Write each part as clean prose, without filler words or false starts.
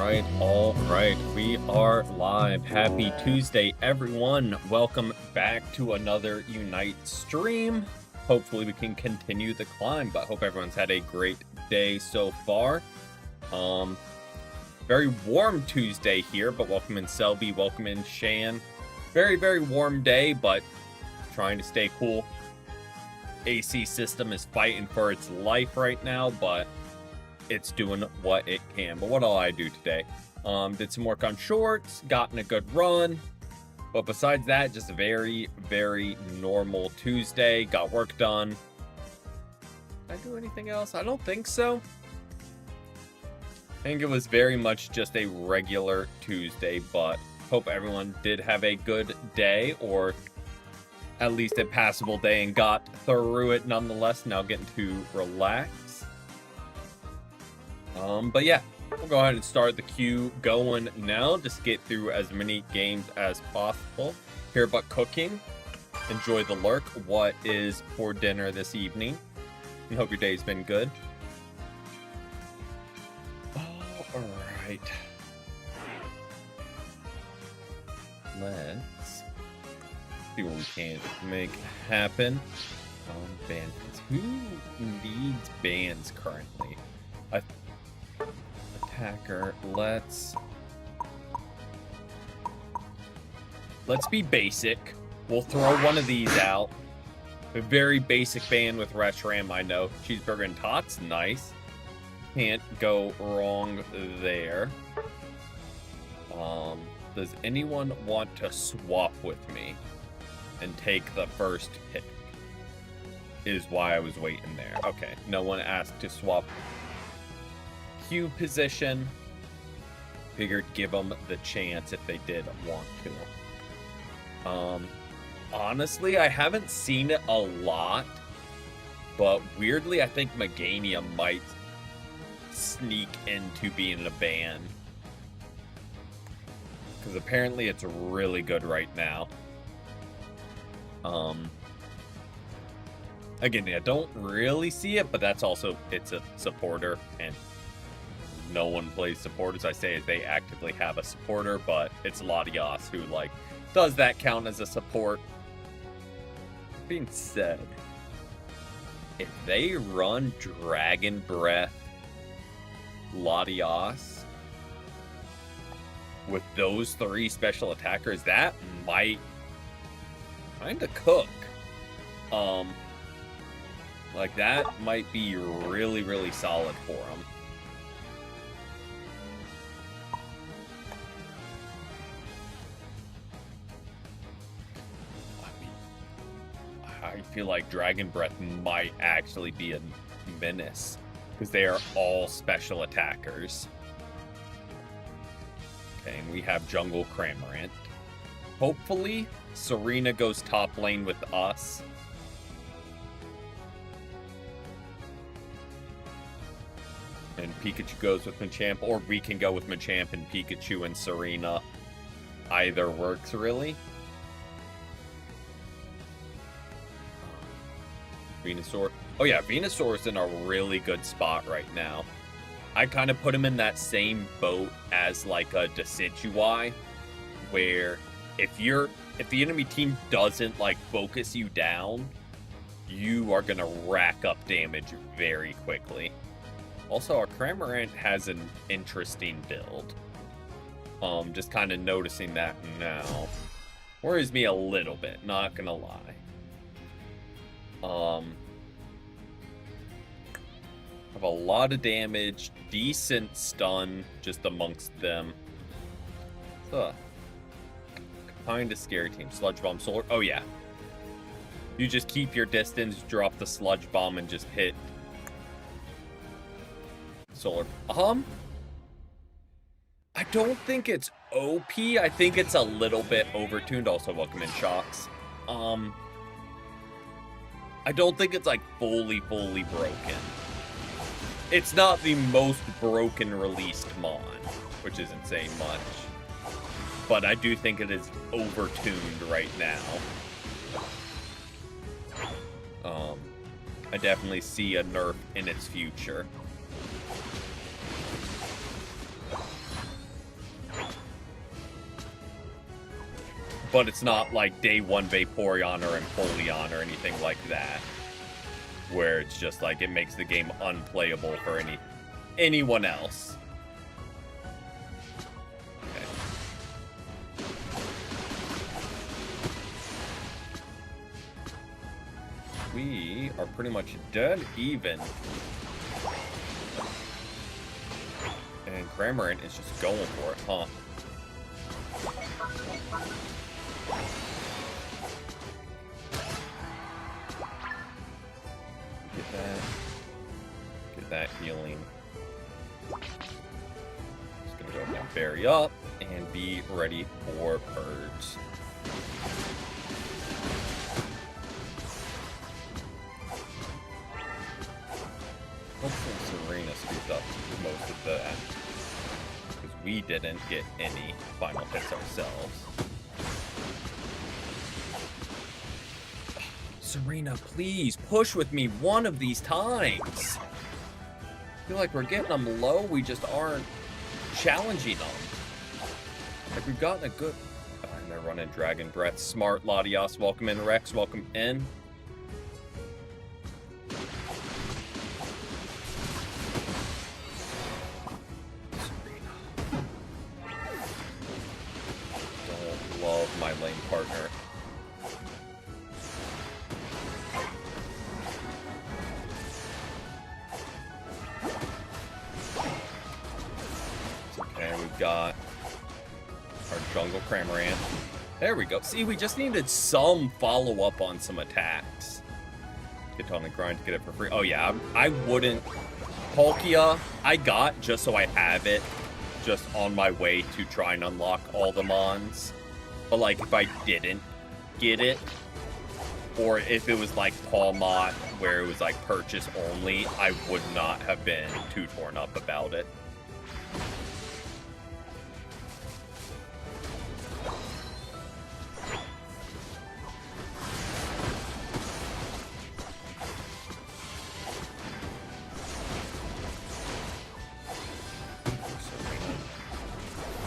all right. We are live. Happy Tuesday, everyone. Welcome back to another Unite stream. Hopefully we can continue the climb, but hope everyone's had a great day so far. Very warm Tuesday here, but welcome in Selby, welcome in Shan. Very warm day, but trying to stay cool. AC system is fighting for its life right now, but it's doing what it can. But what all I do today? Did some work on shorts, gotten a good run. But besides that, just a very normal Tuesday. Got work done. Did I do anything else? I don't think so. I think it was very much just a regular Tuesday, but hope everyone did have a good day, or at least a passable day, and got through it nonetheless. Now getting to relax. But yeah, we'll go ahead and start the queue going now. Just get through as many games as possible. Here but cooking. Enjoy the lurk. What is for dinner this evening? And hope your day's been good. All right. Let's see what we can make happen. Bans. Who needs bans currently? Attacker. Let's be basic. We'll throw one of these out. A very basic ban with Reshiram, I know. Cheeseburger and Tots, nice. Can't go wrong there. Does anyone want to swap with me and take the first pick? Is why I was waiting there. Okay, no one asked to swap queue position. Figured give them the chance if they did want to. Honestly, I haven't seen it a lot, but weirdly, I think Meganium might sneak into being a ban. Because apparently it's really good right now. Again, I don't really see it, but that's also, it's a supporter, and no one plays supporters. I say they actively have a supporter, but it's Latias who, like, does that count as a support? That being said, if they run Dragon Breath Latias with those three special attackers, that might kind of cook. Like, that might be really solid for them. I feel like Dragon Breath might actually be a menace, because they are all special attackers. Okay, and we have Jungle Cramorant. Hopefully, Serena goes top lane with us. And Pikachu goes with Machamp, or we can go with Machamp and Pikachu and Serena. Either works, really. Venusaur. Oh yeah, Venusaur's in a really good spot right now. I kind of put him in that same boat as like a Decidueye, where if the enemy team doesn't like focus you down, you are gonna rack up damage very quickly. Also, our Cramorant has an interesting build. Just kind of noticing that now. Worries me a little bit, not gonna lie. Have a lot of damage, decent stun just amongst them. Kind of scary team. Sludge Bomb, Solar. Oh yeah. You just keep your distance, drop the Sludge Bomb, and just hit Solar. I don't think it's OP. I think it's a little bit overtuned. Also, welcome in, Shocks. I don't think it's like fully broken. It's not the most broken released Mon, which isn't saying much. But I do think it is overtuned right now. I definitely see a nerf in its future. But it's not like day one Vaporeon or Empoleon or anything like that, where it's just like it makes the game unplayable for anyone else. Okay. We are pretty much dead even. And Cramorant is just going for it, huh? Get that healing. Just gonna go ahead and berry up and be ready for birds. Hopefully Serena scooped up most of that, because we didn't get any final hits ourselves. Serena, please push with me one of these times. I feel like we're getting them low, we just aren't challenging them. Like we've gotten a good... Oh, and they're running Dragon Breath. Smart, Latios, welcome in. Rex, welcome in. Don't love my lane partner. Got our jungle Cramorant. There we go. See, we just needed some follow-up on some attacks. Get on the grind to get it for free. Oh, yeah. I wouldn't... Palkia, I got just so I have it. Just on my way to try and unlock all the mons. But, like, if I didn't get it, or if it was like Pawmot, where it was, like, purchase only, I would not have been too torn up about it.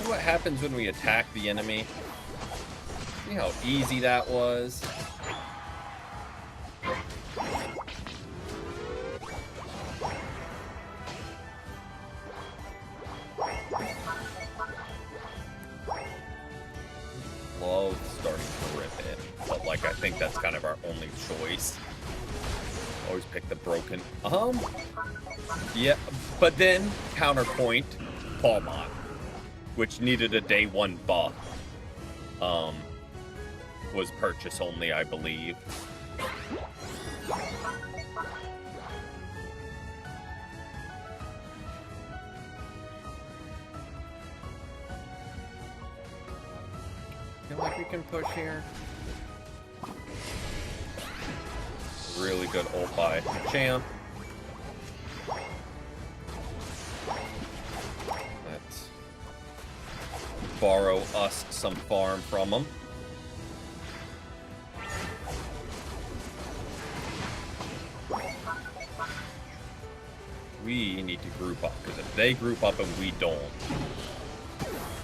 What happens when we attack the enemy? See how easy that was? Love starting to rip it, but like I think that's kind of our only choice. Always pick the broken. Yeah, but then counterpoint, Pawmot, which needed a day one buff, was purchase only, I believe. Feel like we can push here. Really good ult by Champ. Let's borrow us some farm from them. We need to group up, because if they group up and we don't,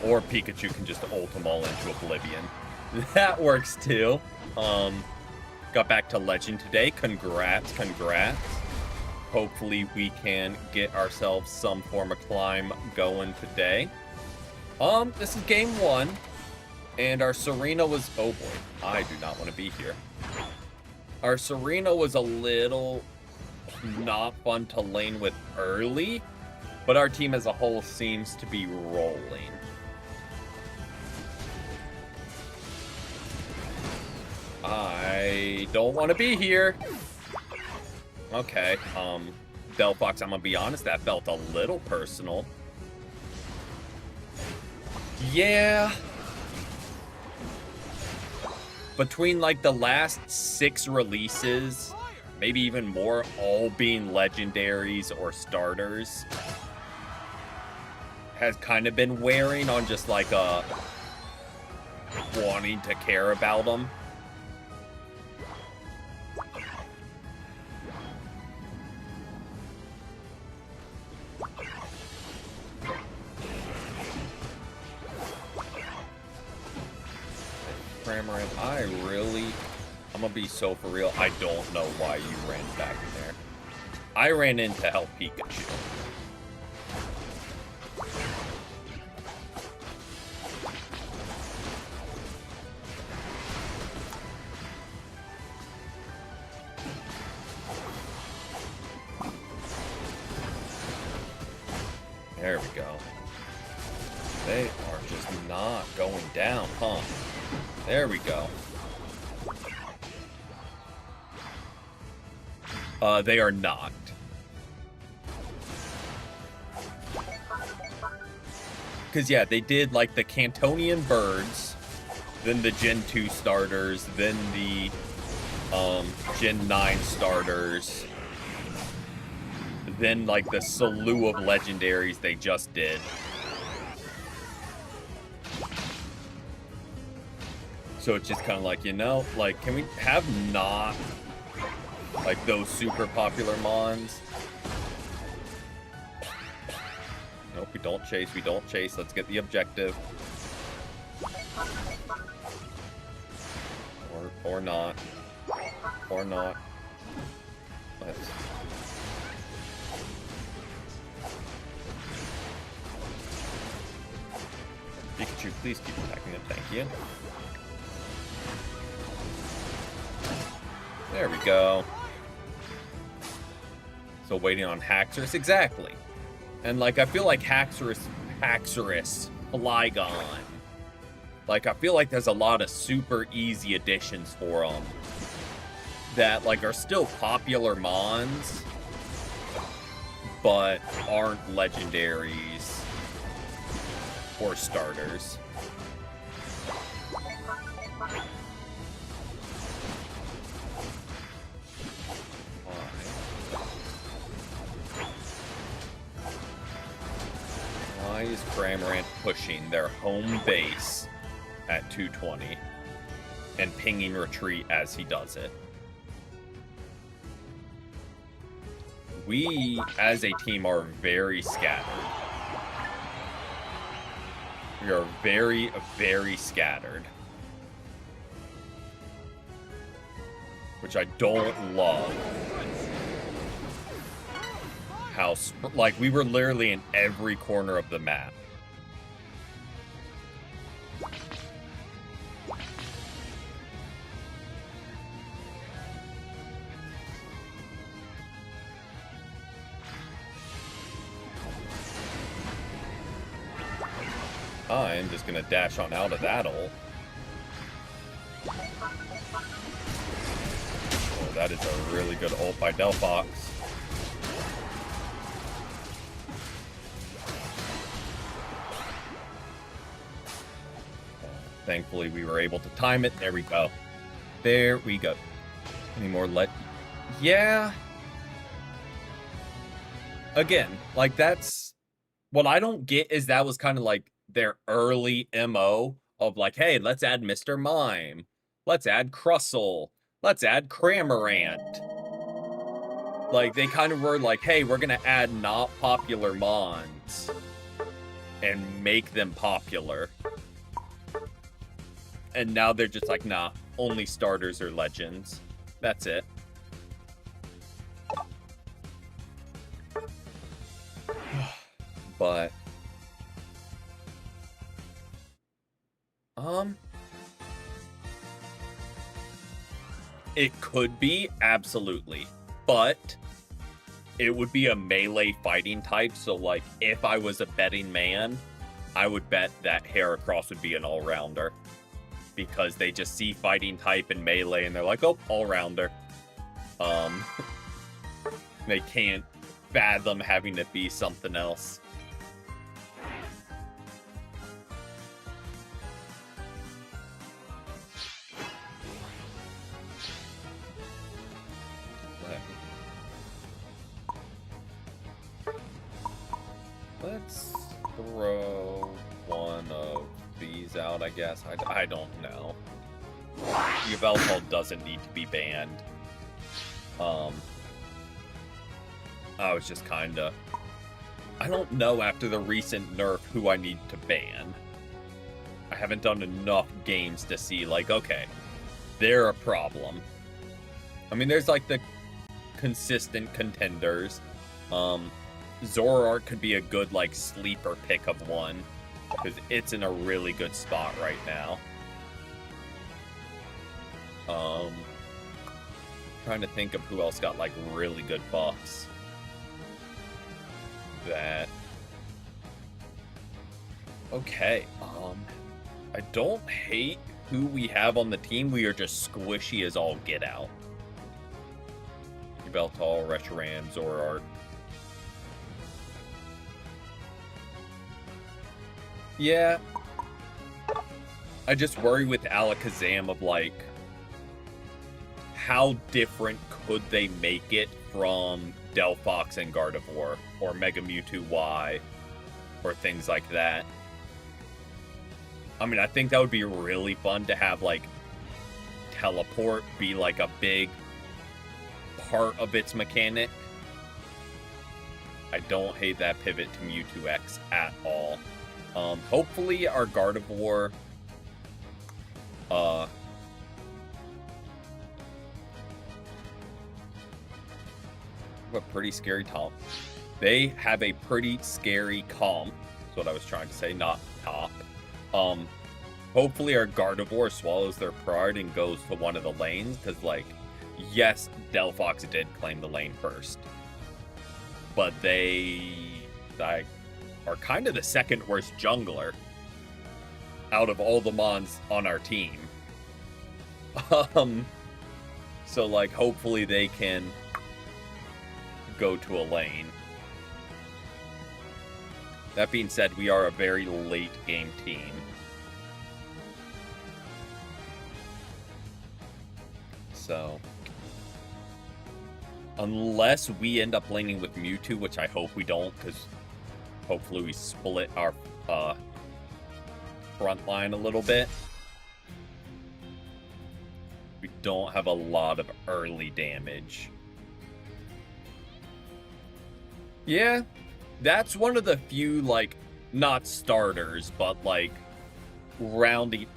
or Pikachu can just ult them all into oblivion. That works too. Got back to Legend today. Congrats. Hopefully we can get ourselves some form of climb going today. This is game 1. And our Serena was... Oh boy, I do not want to be here. Our Serena was a little not fun to lane with early, but our team as a whole seems to be rolling. I don't want to be here. Okay, Delphox, I'm gonna be honest, that felt a little personal. Yeah. Between, like, the last 6 releases, maybe even more, all being legendaries or starters, has kind of been wearing on just, like, wanting to care about them. Cramorant, I'm gonna be so for real. I don't know why you ran back in there. I ran in to help Pikachu. There we go. They are just not going down, huh? There we go. They are not. Because, yeah, they did, like, the Cantonian birds, then the Gen 2 starters, then the, Gen 9 starters, then, like, the slew of legendaries they just did. So it's just kind of like, you know, like, can we have not, like, those super popular mons? Nope, we don't chase, Let's get the objective. Or not. Or not. Let's... Pikachu, please keep attacking it, thank you. There we go. So waiting on Haxorus, exactly. And, like, I feel like Haxorus, Flygon. Like, I feel like there's a lot of super easy additions for them that, like, are still popular mons, but aren't legendaries or starters. Why is Cramorant pushing their home base at 220 and pinging retreat as he does it? We, as a team, are very scattered. We are very, very scattered. Which I don't love. How, like, we were literally in every corner of the map. I'm just gonna dash on out of that hole. Oh, that is a really good ult by Delphox. Thankfully, we were able to time it. There we go. There we go. Any more Yeah. Again, like, that's... What I don't get is that was kind of like their early MO of like, hey, let's add Mr. Mime. Let's add Crustle. Let's add Cramorant. Like, they kind of were like, hey, we're going to add not popular mons and make them popular. And now they're just like, nah, only starters or legends. That's it. But... It could be, absolutely. But it would be a melee fighting type, so, like, if I was a betting man, I would bet that Heracross would be an all-rounder. Because they just see fighting type and melee, and they're like, oh, all-rounder. They can't fathom having it be something else. Let's throw one of these out, I guess. I don't know. Yveltal doesn't need to be banned. I was just kinda... I don't know after the recent nerf who I need to ban. I haven't done enough games to see, like, okay, they're a problem. I mean, there's, like, the consistent contenders. Zoroark could be a good, like, sleeper pick of one, because it's in a really good spot right now. Trying to think of who else got, like, really good buffs. Okay, I don't hate who we have on the team. We are just squishy as all get out. Yveltal, Reshiram, Zoroark. Yeah. I just worry with Alakazam of, like, how different could they make it from Delphox and Gardevoir, or Mega Mewtwo Y, or things like that. I mean, I think that would be really fun to have, like, Teleport be, like, a big part of its mechanic. I don't hate that pivot to Mewtwo X at all. Hopefully our Gardevoir, have a pretty scary top. They have a pretty scary comp. That's what I was trying to say, not top. Hopefully our Gardevoir swallows their pride and goes to one of the lanes, because, like, yes, Delphox did claim the lane first, but they, like, are kind of the second worst jungler out of all the mons on our team. So, like, hopefully they can go to a lane. That being said, we are a very late game team. So, unless we end up laning with Mewtwo, which I hope we don't, because hopefully we split our front line a little bit. We don't have a lot of early damage. Yeah, that's one of the few, like, not starters, but, like, rounding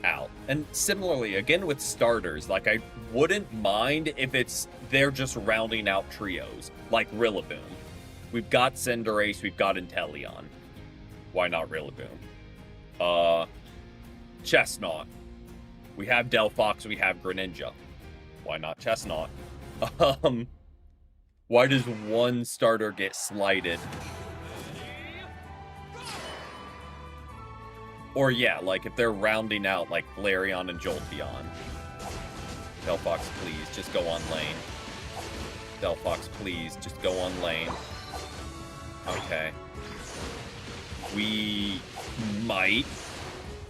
out. And similarly, again with starters, like, I wouldn't mind if they're just rounding out trios, like Rillaboom. We've got Cinderace, we've got Inteleon. Why not Rillaboom? Chestnut. We have Delphox, we have Greninja. Why not Chestnut? Why does one starter get slighted? Or yeah, like if they're rounding out like Flareon and Jolteon. Delphox, please, just go on lane. Delphox, please, just go on lane. Okay. We might,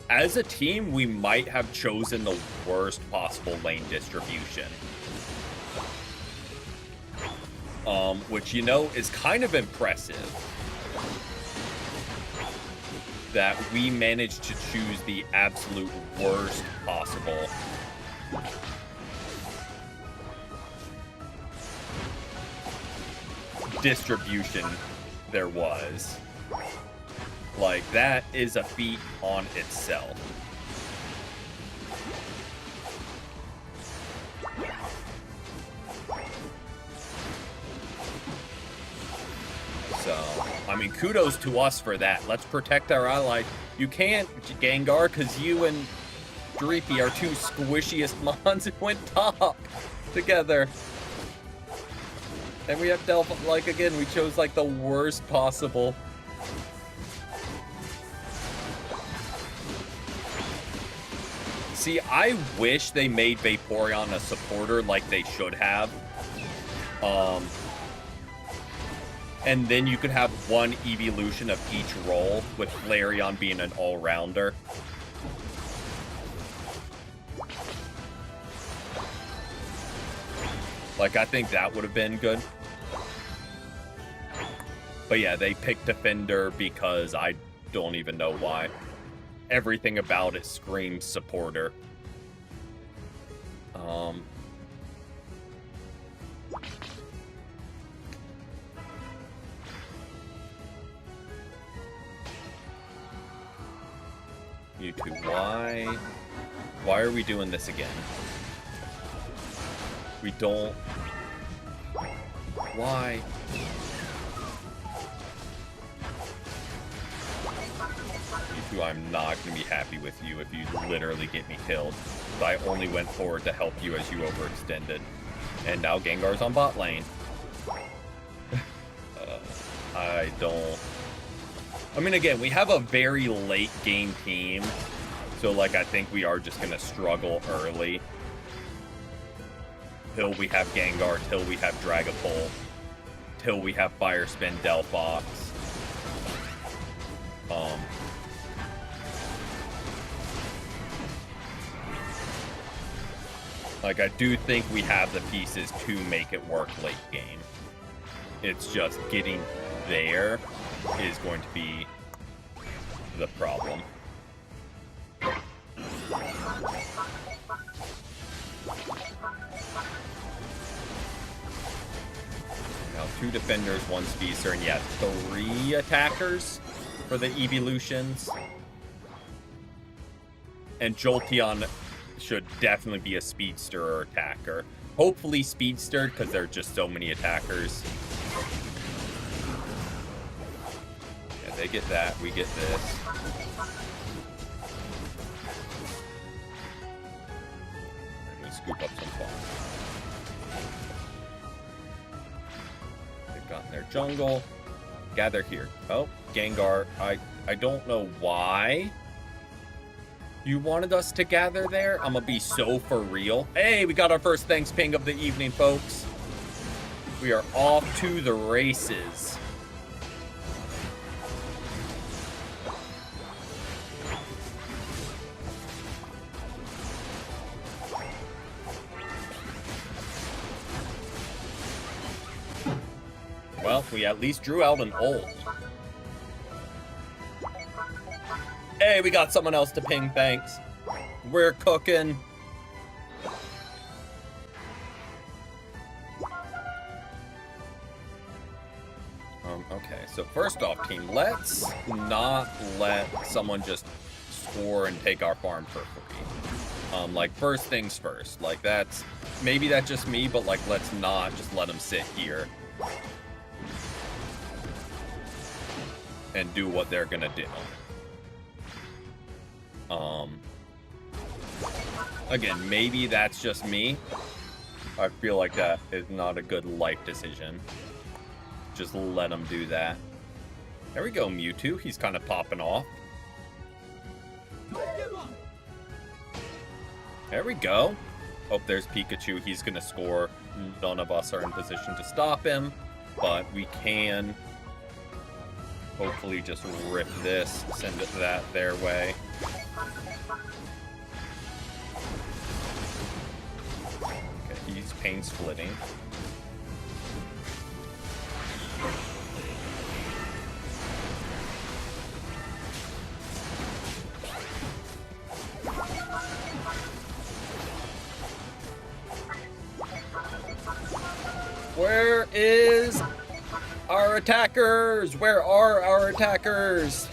as a team, we might have chosen the worst possible lane distribution. Which, you know, is kind of impressive. That we managed to choose the absolute worst possible distribution there was. Like, that is a feat on itself. So, I mean, kudos to us for that. Let's protect our ally. You can't, Gengar, because you and Dreepy are two squishiest mons who went top together. And we have Delph, like, again, we chose, like, the worst possible. See, I wish they made Vaporeon a supporter like they should have. And then you could have one evolution of each role, with Flareon being an all-rounder. Like, I think that would have been good. But yeah, they picked Defender because I don't even know why. Everything about it screams supporter. Mewtwo, why? Why are we doing this again? We don't... Why? Mewtwo, I'm not going to be happy with you if you literally get me killed. I only went forward to help you as you overextended. And now Gengar's on bot lane. I don't... I mean, again, we have a very late game team. So, like, I think we are just going to struggle early. Till we have Gengar, till we have Dragapult, till we have Fire Spin Delphox. Like, I do think we have the pieces to make it work late game. It's just getting there is going to be the problem. Now, 2 defenders, 1 speedster, and yeah, 3 attackers for the evolutions. And Jolteon should definitely be a speedster or attacker. Hopefully speedster, because there are just so many attackers. Yeah, they get that, we get this. And we scoop up some farm. They've gotten their jungle. Gather here. Oh, Gengar, I don't know why you wanted us to gather there. I'm gonna be so for real. Hey, we got our first thanks ping of the evening, folks. We are off to the races. Well, we at least drew out an ult. Hey, we got someone else to ping, thanks. We're cooking. Okay, so first off, team, let's not let someone just score and take our farm for free. Like, first things first. Like, that's... Maybe that's just me, but, like, let's not just let them sit here and do what they're gonna do. Again, maybe that's just me. I feel like that is not a good life decision. Just let him do that. There we go, Mewtwo. He's kind of popping off. There we go. Oh, there's Pikachu. He's going to score. None of us are in position to stop him, but we can hopefully just rip this, send it that their way. Okay, he's pain splitting. Where is our attackers? Where are our attackers?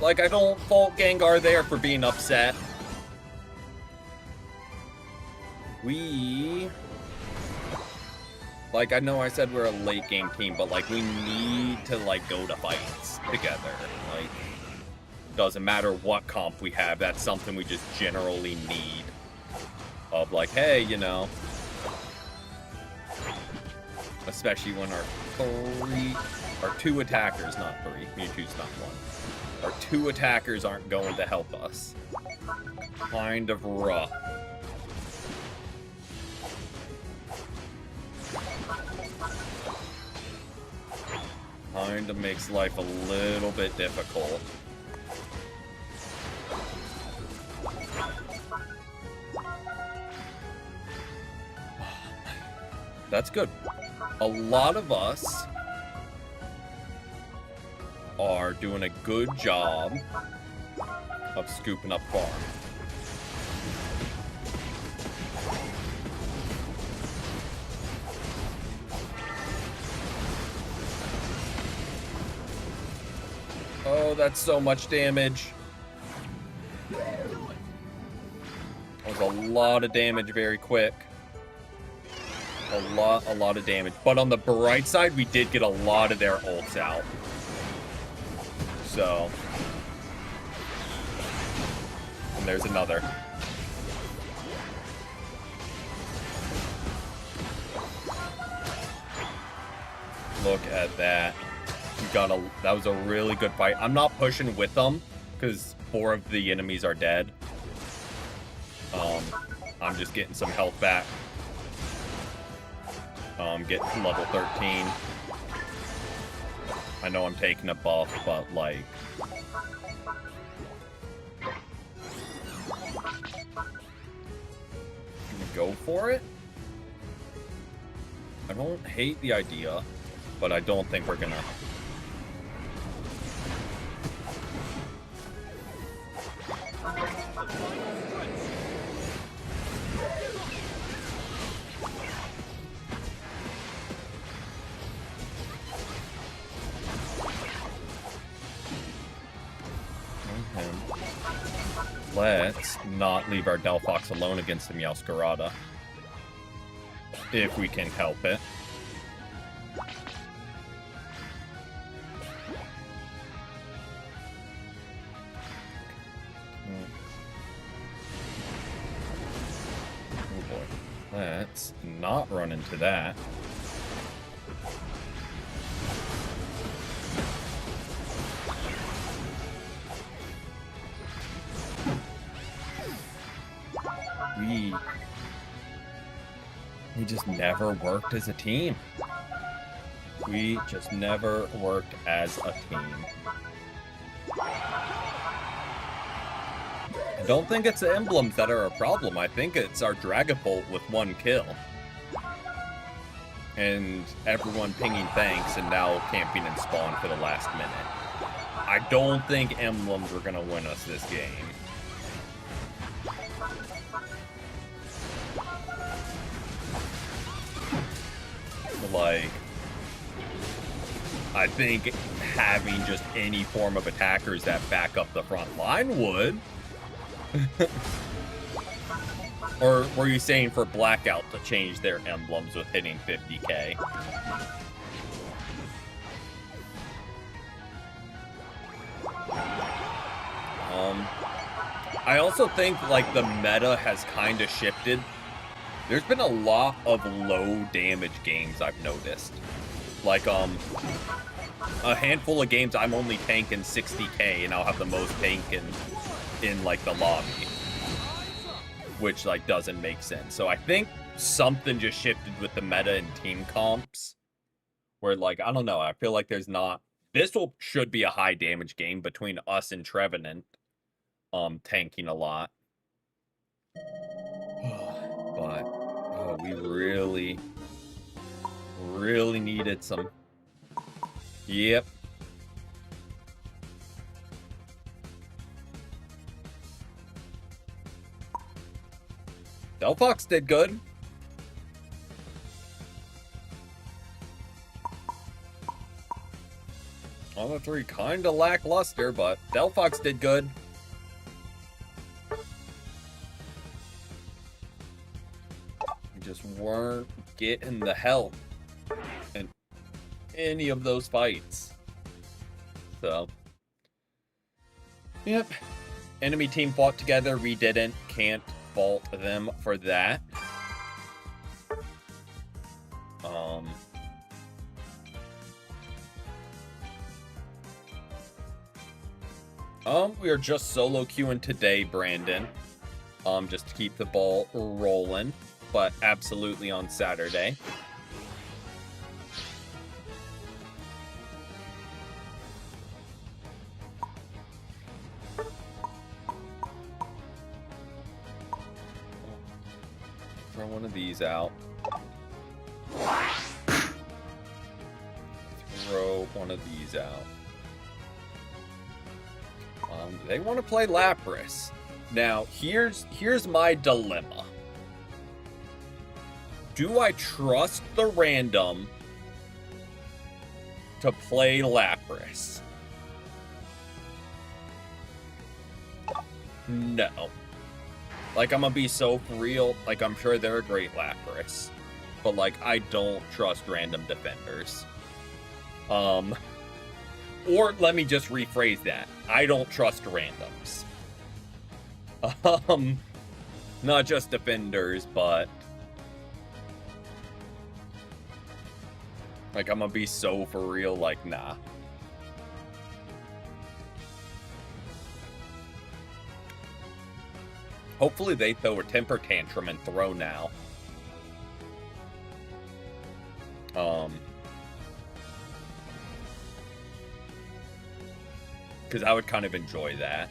Like, I don't fault Gengar there for being upset. Like, I know I said we're a late game team, but, like, we need to, like, go to fights together. Like, doesn't matter what comp we have, that's something we just generally need. Of, like, hey, you know. Especially when our 2 attackers, not 3, Mewtwo's not 1. Our 2 attackers aren't going to help us. Kind of rough. Kind of makes life a little bit difficult. That's good. A lot of us are doing a good job of scooping up farm. Oh, that's so much damage. That was a lot of damage very quick. A lot of damage. But on the bright side, we did get a lot of their ults out. So. And there's another. Look at that. That was a really good fight. I'm not pushing with them because 4 of the enemies are dead. I'm just getting some health back. Getting to level 13. I know I'm taking a buff, but like... Gonna go for it? I don't hate the idea, but I don't think we're gonna... Let's not leave our Delphox alone against the Meowscarada. If we can help it. Oh boy. Let's not run into that. We just never worked as a team. We just never worked as a team. I don't think it's the emblems that are a problem. I think it's our Dragapult with 1 kill. And everyone pinging thanks and now camping in spawn for the last minute. I don't think emblems are going to win us this game. Like, I think having just any form of attackers that back up the front line would. Or were you saying for Blackout to change their emblems with hitting 50k? I also think, like, the meta has kind of shifted. There's been a lot of low damage games I've noticed. Like, a handful of games I'm only tanking 60k and I'll have the most tank in like, the lobby. Which, like, doesn't make sense. So I think something just shifted with the meta and team comps. Where, like, I don't know, I feel like there's not... This should be a high damage game between us and Trevenant. Tanking a lot. But, oh, we really needed some. Yep. Delphox did good. All the 3 kind of lackluster, but Delphox did good. Just weren't getting the help in any of those fights. So, yep. Enemy team fought together. We didn't. Can't fault them for that. We are just solo queuing today, Brandon. Just to keep the ball rolling. But absolutely on Saturday. Throw one of these out. Throw one of these out. They want to play Lapras. Now, here's my dilemma. Do I trust the random to play Lapras? No. Like, I'm gonna be so for real. Like, I'm sure they're a great Lapras, but like, I don't trust random defenders. Or let me just rephrase that. I don't trust randoms. Not just defenders, but like, I'm gonna be so for real, like, nah. Hopefully they throw a temper tantrum and throw now. Because I would kind of enjoy that.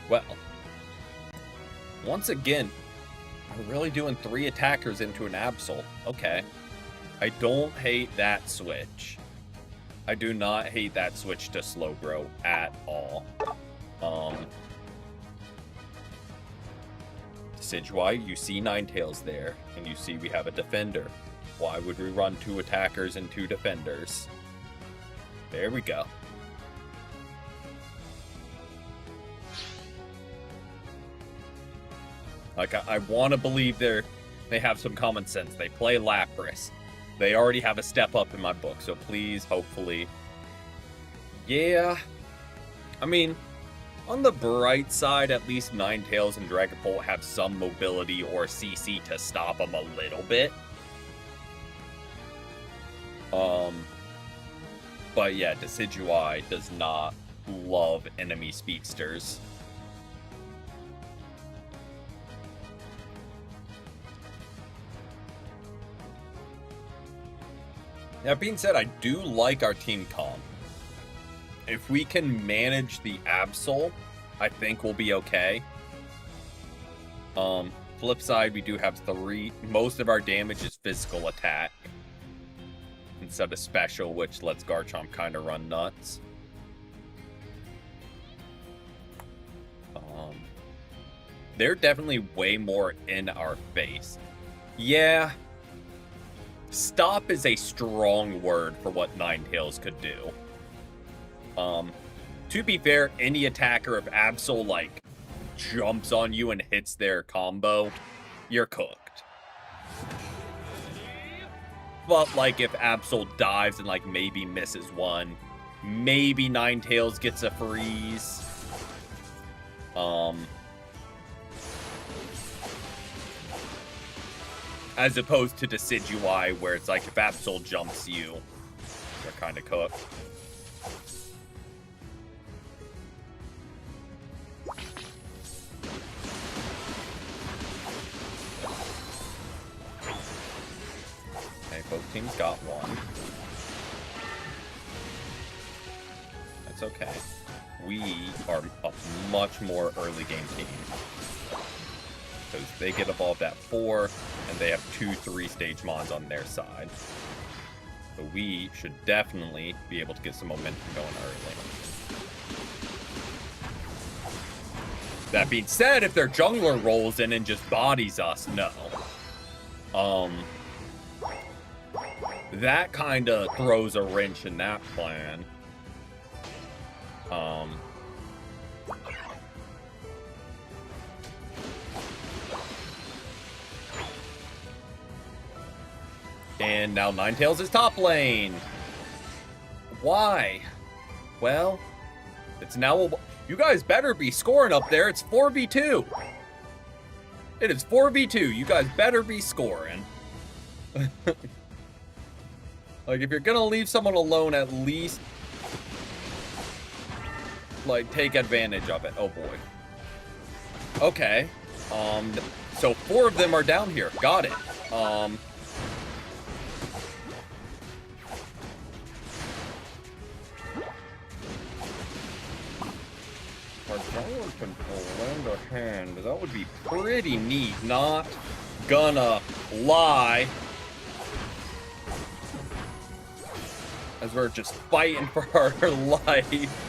Well, once again, we're really doing 3 attackers into an Absol. Okay. I don't hate that switch. I do not hate that switch to Slowbro at all. Decidueye, you see Ninetales there, and you see we have a defender. Why would we run 2 attackers and 2 defenders? There we go. Like, I want to believe they have some common sense. They play Lapras. They already have a step up in my book, so please, hopefully. Yeah. I mean, on the bright side, at least Ninetales and Dragapult have some mobility or CC to stop them a little bit. But yeah, Decidueye does not love enemy speedsters. That being said, I do like our team comp. If we can manage the Absol, I think we'll be okay. Flip side, we do have 3. Most of our damage is physical attack instead of special, which lets Garchomp kind of run nuts. They're definitely way more in our face. Yeah. Stop is a strong word for what Ninetales could do. To be fair, any attacker, if Absol, like, jumps on you and hits their combo, you're cooked. But, like, if Absol dives and, like, maybe misses one, maybe Ninetales gets a freeze. As opposed to Decidueye, where it's like, if Absol jumps you, you're kind of cooked. Okay, both teams got one. That's okay. We are a much more early game team. Because they get evolved at 4, and they have 2 3-stage mons on their side. So we should definitely be able to get some momentum going early. That being said, if their jungler rolls in and just bodies us, no. That kind of throws a wrench in that plan. And now Ninetales is top lane. Why? Well, it's now... You guys better be scoring up there. It's 4v2. It is 4v2. You guys better be scoring. Like, if you're gonna leave someone alone, at least... like, take advantage of it. Oh, boy. Okay. So 4 of them are down here. Got it. Our jungler can lend a hand. That would be pretty neat. Not gonna lie. As we're just fighting for our life.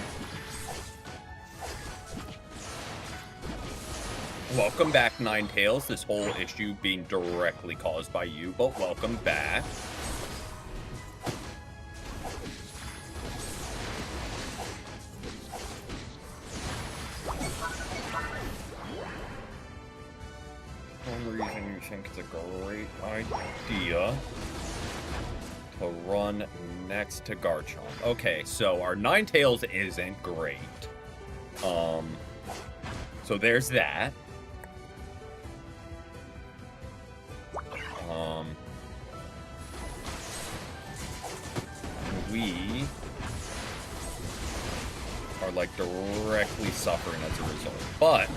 Welcome back, Ninetales. This whole issue being directly caused by you, but welcome back. think it's a great idea to run next to Garchomp. Okay, so our Ninetales isn't great. So there's that. We are like directly suffering as a result. But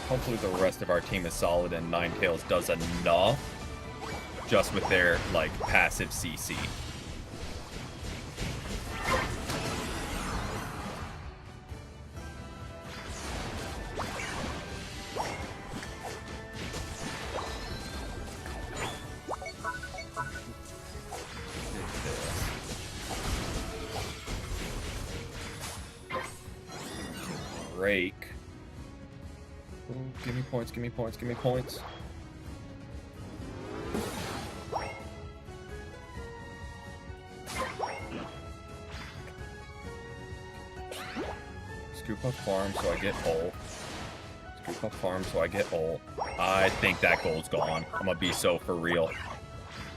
hopefully the rest of our team is solid and Ninetales does enough just with their like passive CC. Break. Ooh, give me points, give me points, give me points. Scoop up farm so I get ult. Scoop up farm so I get ult. I think that goal's gone. I'm gonna be so for real. I was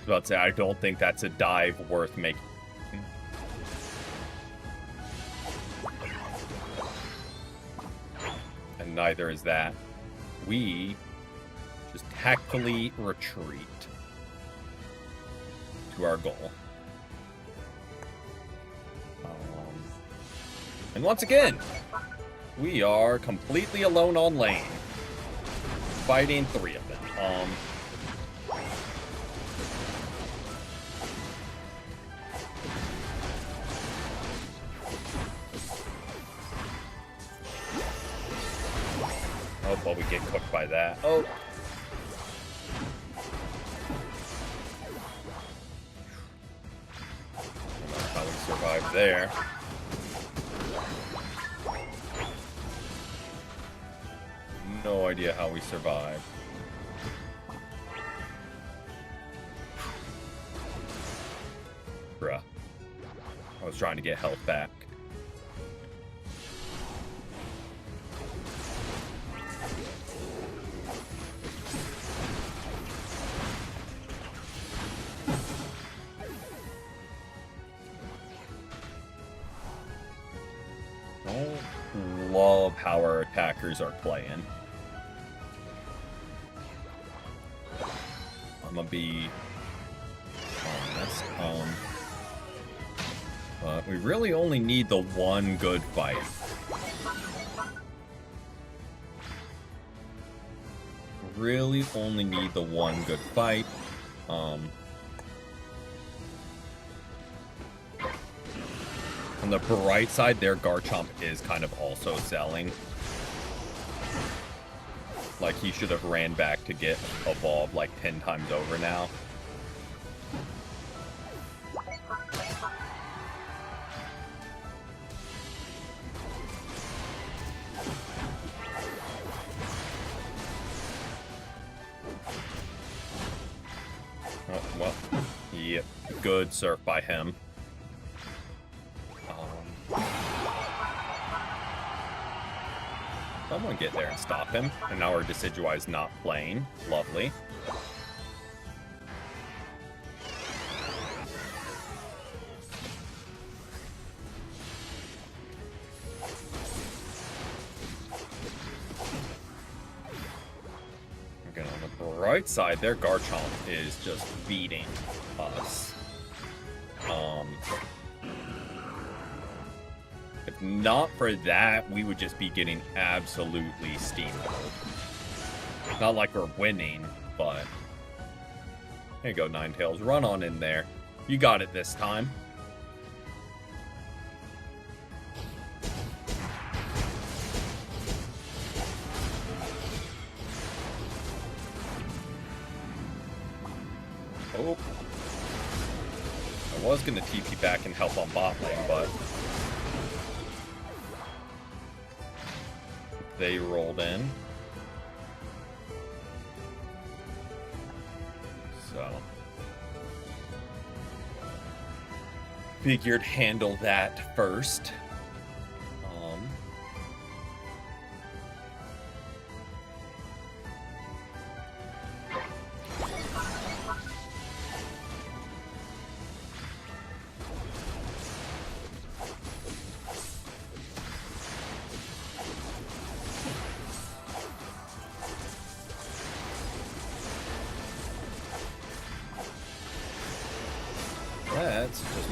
about to say, I don't think that's a dive worth making. And neither is that. We just tactfully retreat to our goal. And once again, we are completely alone on lane, fighting 3 of them. Oh, well, we get cooked by that. Oh. I don't know how we survived there. No idea how we survived. Bruh. I was trying to get health back. Don't love how our attackers are playing. I'm gonna be honest. But we really only need the one good fight. Really only need the one good fight. On the bright side, their Garchomp is kind of also selling. Like, he should have ran back to get evolved like 10 times over now. Oh, well, yep, good surf by him. Someone get there and stop him. And now our Decidueye's not playing. Lovely. Again, on the bright side, their Garchomp is just beating us. If not for that, we would just be getting absolutely steamrolled. Not like we're winning, but... There you go, Ninetales. Run on in there. You got it this time. Oh. I was going to TP back and help on bot lane, but... they rolled in. So. Figured handle that first.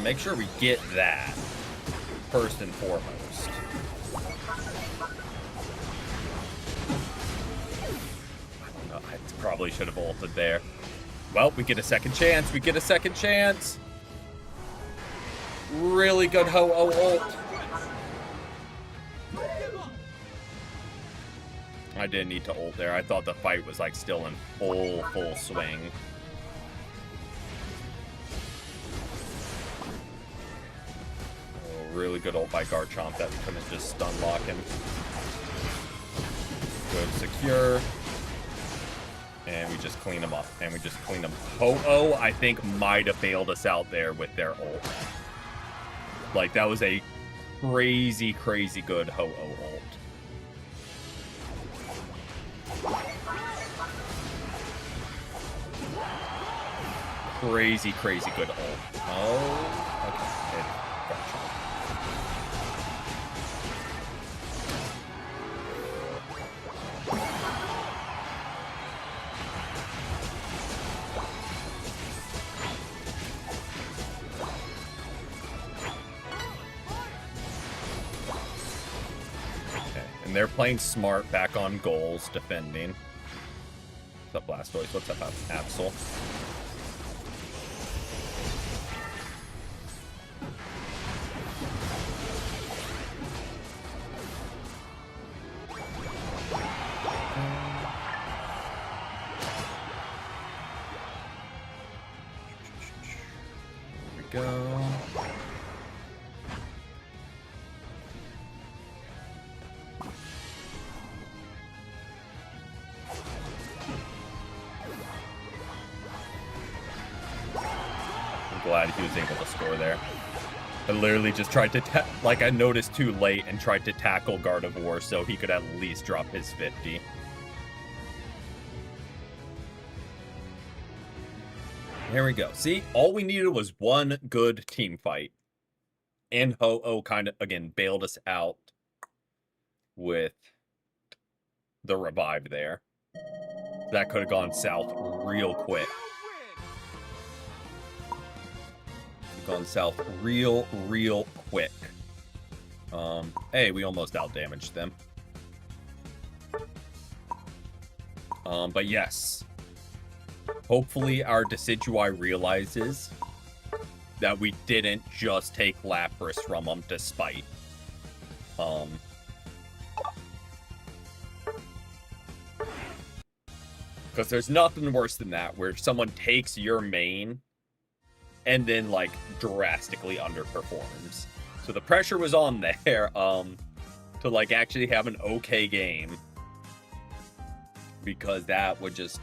make sure we get that first and foremost. I probably should have ulted there. Well, we get a second chance. We get a second chance. Really good Ho-Oh ult. I didn't need to ult there. I thought the fight was like still in full swing. Oh, really good ult by Garchomp that we couldn't just stun lock him. Good secure. And we just clean him up. And we just clean him. Ho-Oh, I think, might have bailed us out there with their ult. Like, that was a crazy, crazy good Ho-Oh ult. Crazy, crazy good ult. Oh, okay. Gotcha. Okay, and they're playing smart back on goals, defending. What's up, Blastoise? What's up, Absol? Go. I'm glad he was able to score there. I literally just tried to, like, I noticed too late and tried to tackle Gardevoir so he could at least drop his 50. Here we go. See, all we needed was one good team fight. And Ho-Oh kind of, again, bailed us out with the revive there. That could have gone south real quick. Gone south real quick. Hey, we almost outdamaged them. But yes. Hopefully our Decidueye realizes that we didn't just take Lapras from them to spite. Because there's nothing worse than that, where someone takes your main and then, like, drastically underperforms. So the pressure was on there, to, like, actually have an okay game. Because that would just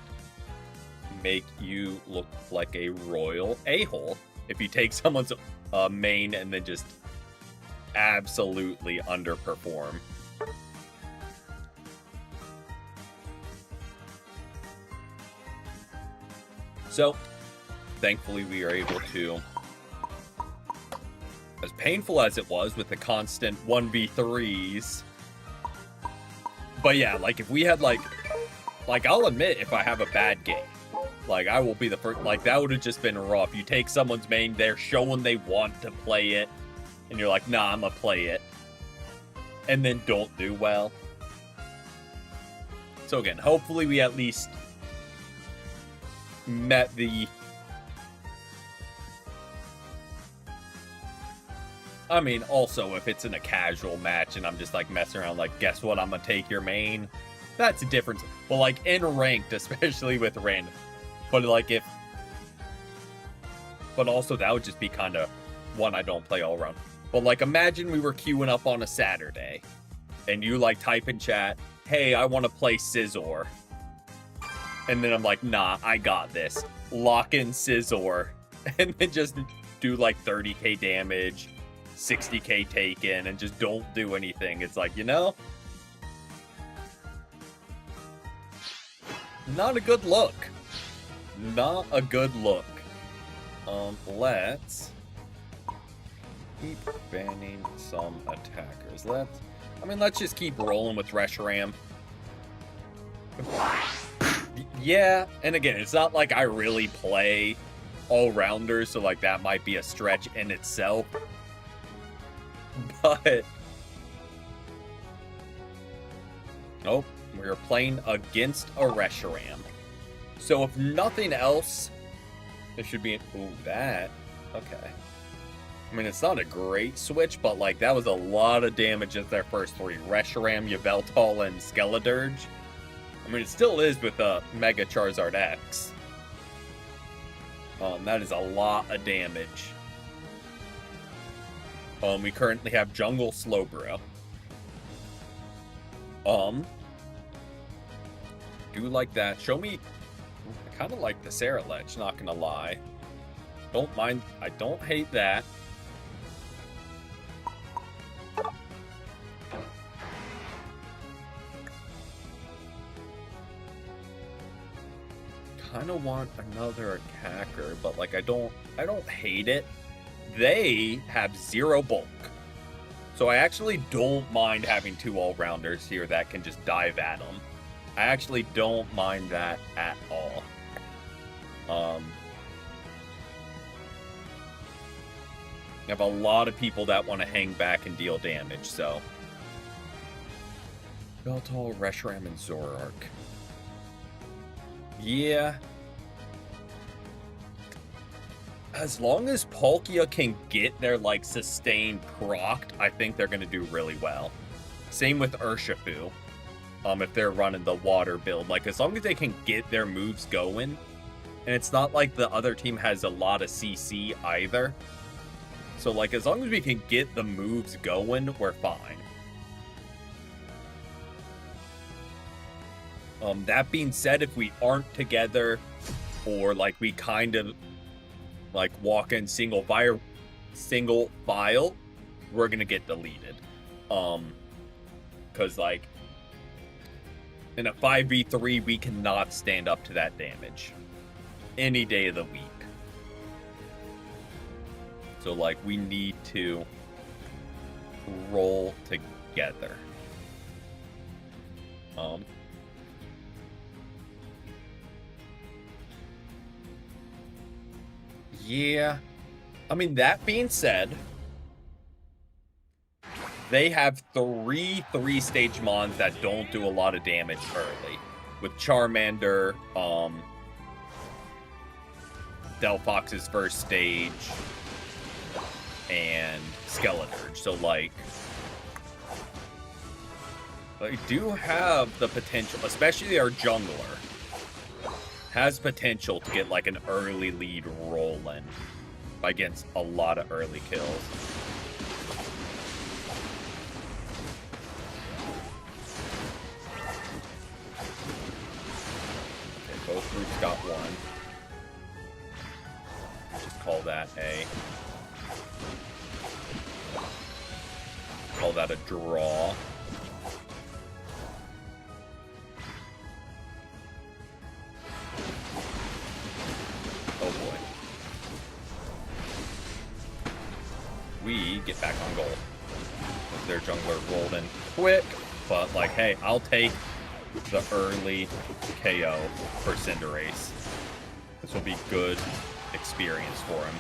make you look like a royal a-hole if you take someone's main and then just absolutely underperform. So, thankfully we are able to, as painful as it was with the constant 1v3s, but yeah, like, if we had, like, I'll admit if I have a bad game, like, I will be the first, like, that would have just been rough. You take someone's main, they're showing they want to play it, and you're like, nah, I'm gonna play it, and then don't do well. So again, hopefully we at least met the... I mean, also, if it's in a casual match and I'm just, like, messing around, like, guess what, I'm gonna take your main, that's a difference. But, like, in ranked, especially with random, but, like, if... But also, that would just be kind of one I don't play all around. But, like, imagine we were queuing up on a Saturday, and you, like, type in chat, hey, I want to play Scizor. And then I'm like, nah, I got this. Lock in Scizor. And then just do, like, 30k damage, 60k taken, and just don't do anything. It's like, you know? Not a good look. Not a good look. Let's keep banning some attackers. Let's just keep rolling with Reshiram. Yeah, and again, it's not like I really play all-rounders, so like that might be a stretch in itself. But oh, we're playing against a Reshiram. So if nothing else, there should be ooh, that. Okay. I mean, it's not a great switch, but like that was a lot of damage as their first three. Reshiram, Yveltal, and Skeledirge. I mean, it still is with a Mega Charizard X. That is a lot of damage. We currently have Jungle Slowbro. Do like that. Show me. I kind of like the Ceruledge, not gonna lie. Don't mind. I don't hate that. Kind of want another attacker, but like I don't hate it. They have 0 bulk, so I actually don't mind having 2 all-rounders here that can just dive at them. I actually don't mind that at all. I have a lot of people that want to hang back and deal damage, so Yveltal, Reshiram, and Zoroark. Yeah. As long as Palkia can get their, like, sustained procced, I think they're going to do really well. Same with Urshifu. If they're running the water build. Like, as long as they can get their moves going. And it's not like the other team has a lot of CC either. So, like, as long as we can get the moves going, we're fine. That being said, if we aren't together, or like we kind of like walk in single file, we're gonna get deleted. Because like in a 5v3, we cannot stand up to that damage any day of the week. So like we need to roll together. Yeah. I mean, that being said, they have 3 3-stage mons that don't do a lot of damage early. With Charmander, Delphox's first stage, and Skeledirge. So, like, they do have the potential, especially our jungler, has potential to get like an early lead rolling against a lot of early kills. Okay, both groups got one. Just call that a... Call that a draw. Oh boy. We get back on goal. Their jungler rolled in quick, but like, hey, I'll take the early KO for Cinderace. This will be good experience for him.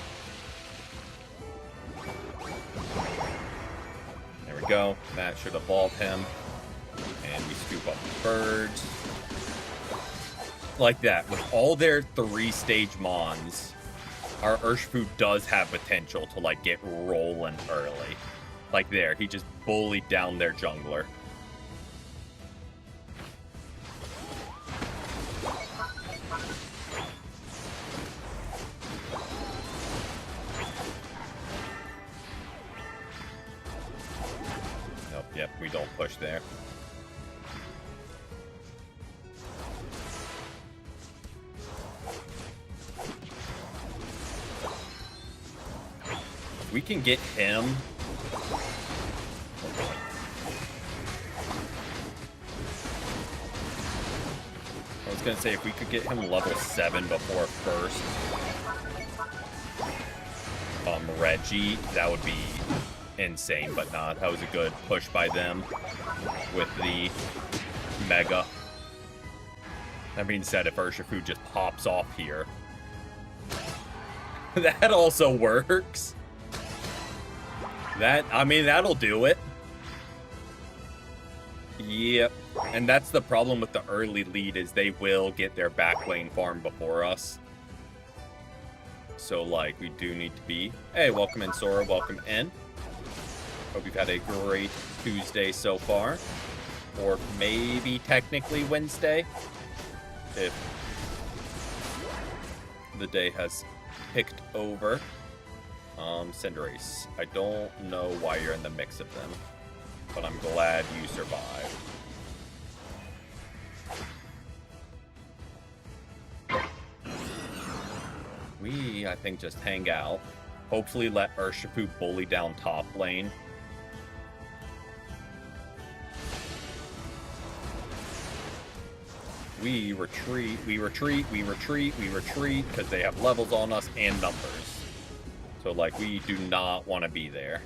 There we go. That should evolve him. And we scoop up the birds. Like that, with all their 3-stage mons, our Urshifu does have potential to like get rolling early. Like there, he just bullied down their jungler. Nope, yep, we don't push there. We can get him. I was gonna say if we could get him level 7 before first Reggie, that would be insane, but not. That was a good push by them with the Mega. That being said, if Urshifu just pops off here, That also works. I mean, that'll do it. Yep. And that's the problem with the early lead, is they will get their back lane farm before us. So, like, we do need to be... Hey, welcome in, Sora. Welcome in. Hope you've had a great Tuesday so far. Or maybe technically Wednesday, if the day has picked over. Cinderace. I don't know why you're in the mix of them, but I'm glad you survived. We, I think, just hang out. Hopefully let Urshifu bully down top lane. We retreat, we retreat, we retreat, we retreat, because they have levels on us and numbers. So, like, we do not want to be there.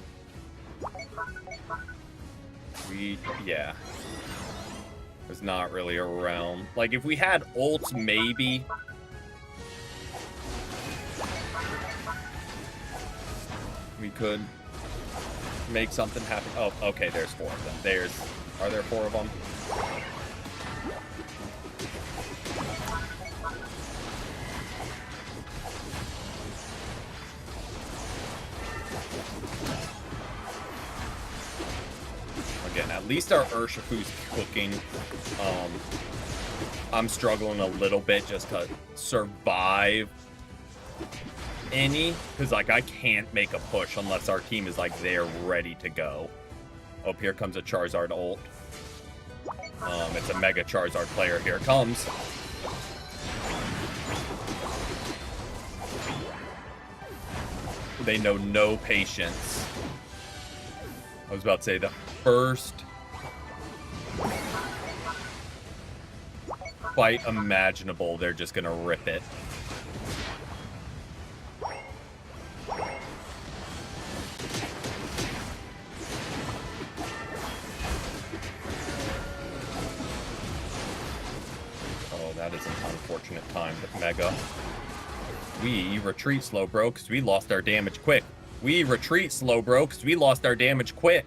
Yeah. There's not really a realm. Like, if we had ults, maybe. We could make something happen. Oh, okay, there's 4 of them. Are there 4 of them? Again, at least our Urshifu's cooking. I'm struggling a little bit just to survive because, like, I can't make a push unless our team is, like, there ready to go. Oh, here comes a Charizard ult. It's a Mega Charizard player. Here it comes. They know no patience. I was about to say the first fight imaginable, they're just gonna rip it. Oh, that is an unfortunate time with Mega. We retreat, Slowbro, because we lost our damage quick. We retreat, Slowbro, because we lost our damage quick.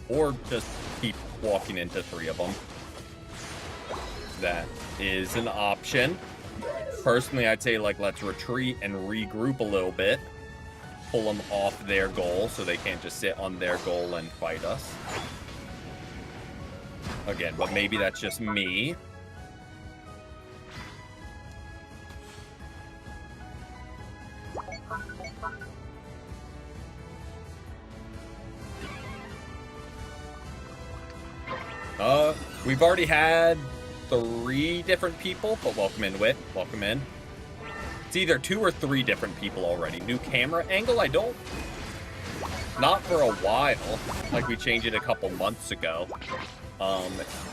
Or just keep walking into 3 of them. That is an option. Personally, I'd say, like, let's retreat and regroup a little bit. Pull them off their goal so they can't just sit on their goal and fight us. Again, but maybe that's just me. We've already had 3 different people, but welcome in, Wit. Welcome in. It's either 2 or 3 different people already. New camera angle? Not for a while. Like, we changed it a couple months ago.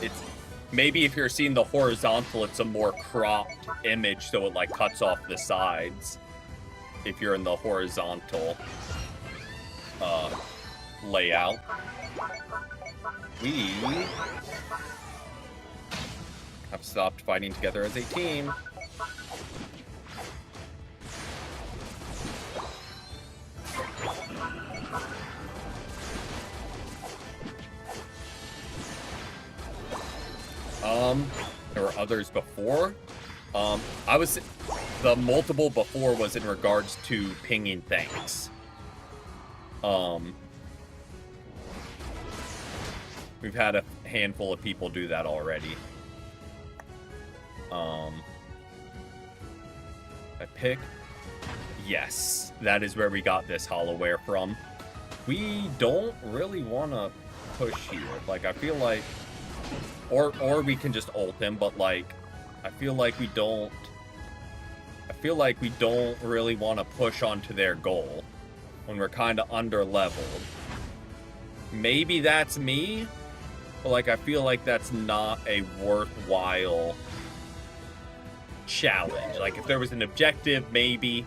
It's maybe if you're seeing the horizontal, it's a more cropped image, so it, like, cuts off the sides. If you're in the horizontal layout. We have stopped fighting together as a team. There were others before. The multiple before was in regards to pinging things. We've had a handful of people do that already. I pick. Yes, that is where we got this Hollowware from. We don't really want to push here. Like, I feel like... Or we can just ult him, but, like, I feel like we don't really want to push onto their goal when we're kind of under-leveled. Maybe that's me, but, like, I feel like that's not a worthwhile challenge. Like, if there was an objective, maybe.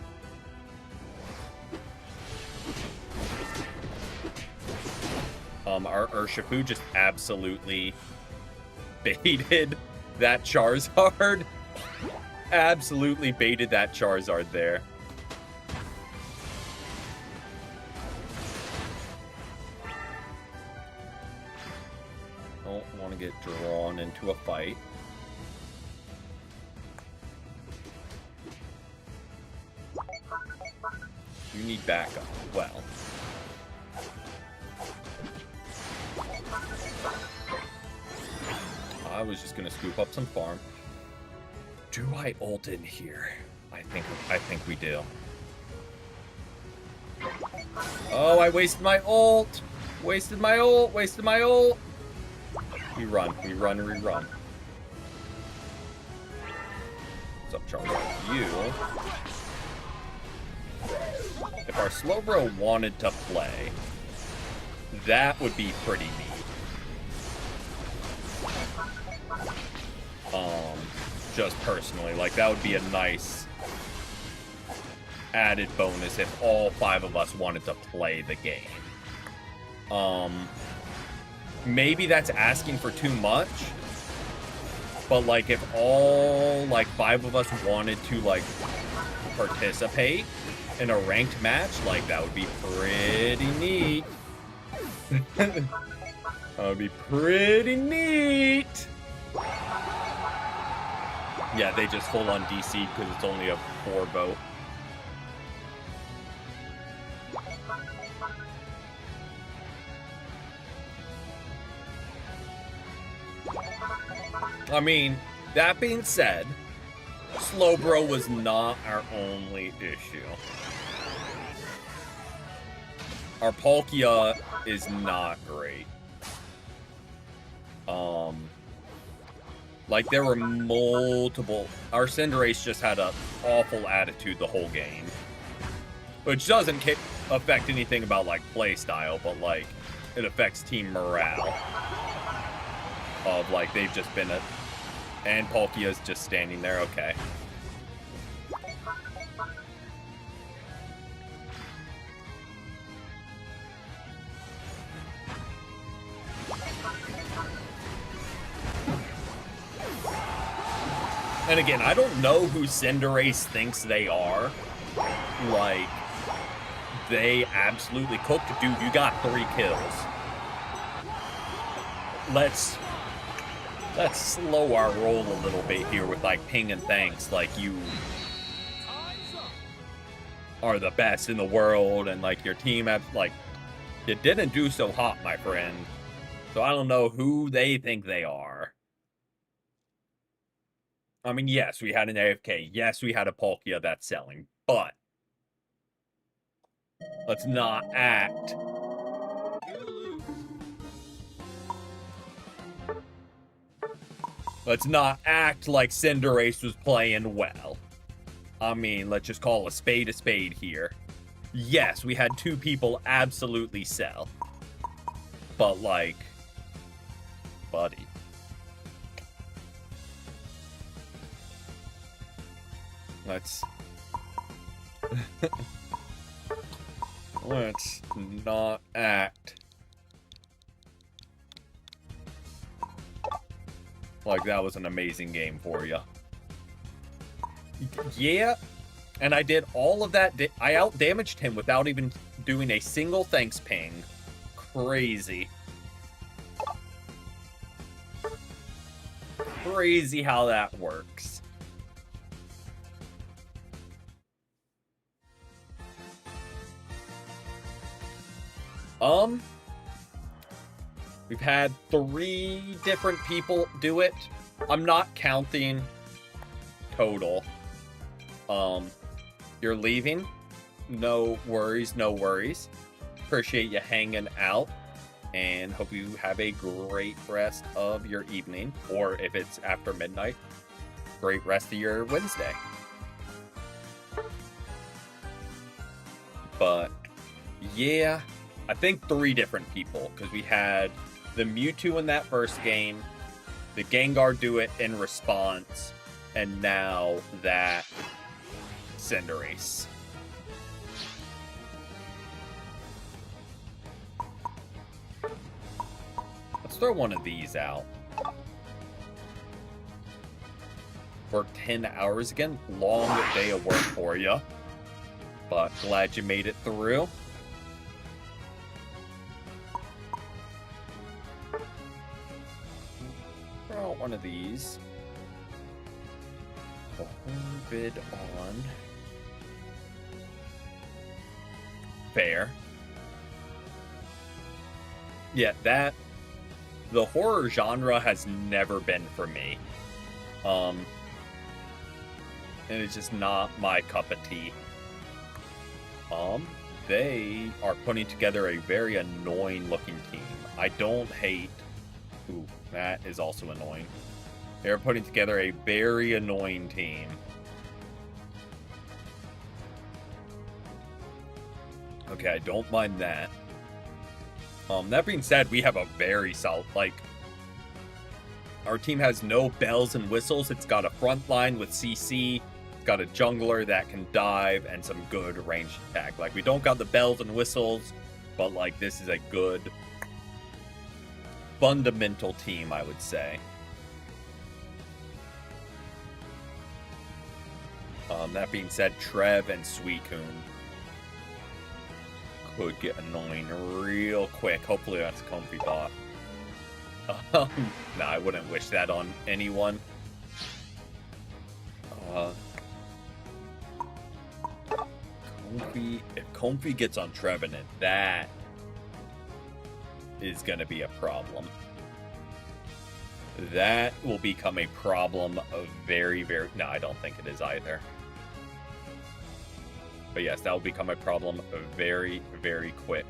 Our Urshifu just absolutely baited that Charizard. Absolutely baited that Charizard there. Don't want to get drawn into a fight. You need backup. Well. I was just gonna scoop up some farm. Do I ult in here? I think we do. Oh, I wasted my ult! Wasted my ult! Wasted my ult! We run, we run, we run. What's up, Charles? You. If our Slowbro wanted to play, that would be pretty neat. Just personally, like, that would be a nice added bonus if all 5 of us wanted to play the game. Maybe that's asking for too much, but, like, if all, like, 5 of us wanted to, like, participate in a ranked match, like, that would be pretty neat. That would be pretty neat. Yeah, they just full on DC because it's only a 4 vote. I mean, that being said, Slowbro was not our only issue. Our Palkia is not great. Like, there were multiple... Our Cinderace just had an awful attitude the whole game. Which doesn't affect anything about, like, play style, but, like, it affects team morale. Of, like, they've just been a... And Palkia's just standing there, okay. And again, I don't know who Cinderace thinks they are. Like, they absolutely cooked. Dude, you got 3 kills. Let's slow our roll a little bit here with, like, ping and thanks. Like, you are the best in the world, and, like, your team, like, you didn't do so hot, my friend. So I don't know who they think they are. I mean, yes, we had an AFK. Yes, we had a Palkia that's selling. But let's not act. Let's not act like Cinderace was playing well. I mean, let's just call a spade here. Yes, we had 2 people absolutely sell. But, like, buddy. Let's not act like that was an amazing game for you. Yeah, and I did all of that. I out-damaged him without even doing a single thanks ping. Crazy. Crazy how that works. We've had 3 different people do it. I'm not counting total. You're leaving? No worries, no worries. Appreciate you hanging out, and hope you have a great rest of your evening, or if it's after midnight, great rest of your Wednesday. But, yeah, I think 3 different people, because we had the Mewtwo in that first game, the Gengar do it in response, and now that Cinderace. Let's throw one of these out. Worked 10 hours again. Long day of work for you. But glad you made it through. out one of these. A bid on. Fair. Yeah, the horror genre has never been for me. And it's just not my cup of tea. They are putting together a very annoying looking team. I don't hate... Ooh, that is also annoying. They're putting together a very annoying team. Okay, I don't mind that. That being said, we have a very solid, like... Our team has no bells and whistles. It's got a front line with CC. Got a jungler that can dive and some good ranged attack. Like, we don't got the bells and whistles, but like this is a good fundamental team, I would say. That being said, Trev and Suicune could get annoying real quick. Hopefully that's a comfy bot. Nah, I wouldn't wish that on anyone. If Comfy gets on Trevenant, that is going to be a problem. That will become a problem of very, very... No, I don't think it is either. But yes, that will become a problem very, very quick.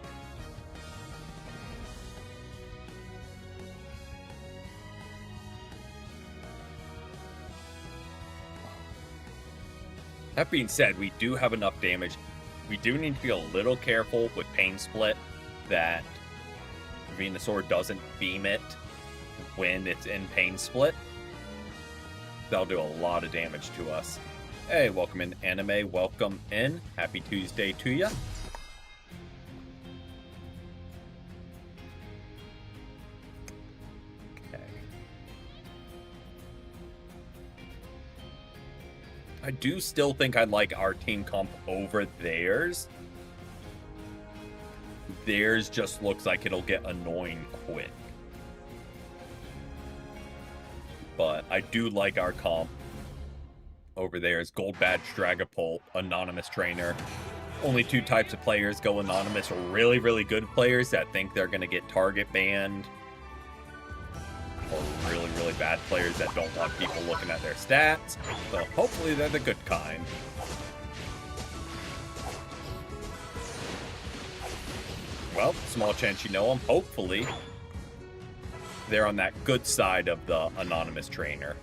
That being said, we do have enough damage. We do need to be a little careful with Pain Split that Venusaur doesn't beam it when it's in Pain Split. That'll do a lot of damage to us. Hey, welcome in, Anime. Welcome in. Happy Tuesday to ya. I do still think I like our team comp over theirs. Theirs just looks like it'll get annoying quick. But I do like our comp over theirs. Gold Badge, Dragapult, Anonymous Trainer. Only 2 types of players go Anonymous. Really, really good players that think they're going to get target banned. Or really, really bad players that don't want people looking at their stats. So hopefully they're the good kind. Well, small chance you know them. Hopefully they're on that good side of the Anonymous Trainer.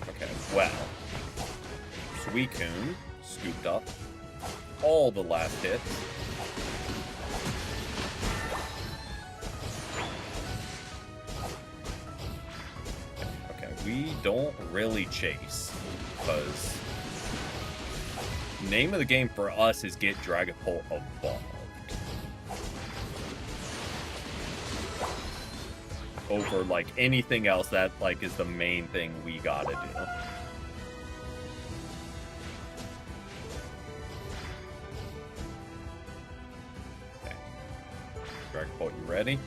Okay, well. Suicune scooped up all the last hits. We don't really chase, because name of the game for us is get Dragapult evolved. Over, like, anything else that, like, is the main thing we gotta do. Okay. Dragapult, you ready?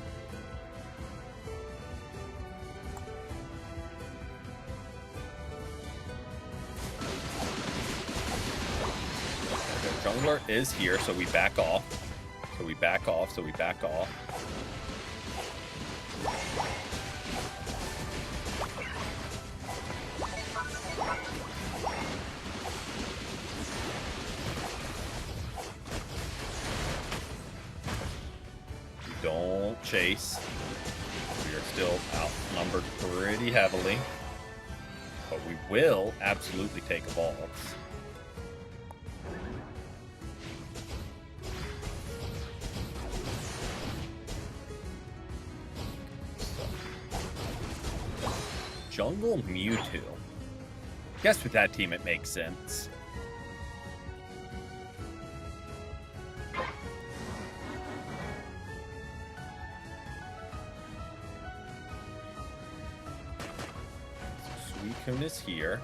Jungler is here, so we back off. So we back off. Don't chase. We are still outnumbered pretty heavily. But we will absolutely take evolves. Jungle Mewtwo. Guess with that team it makes sense. Suicune is here.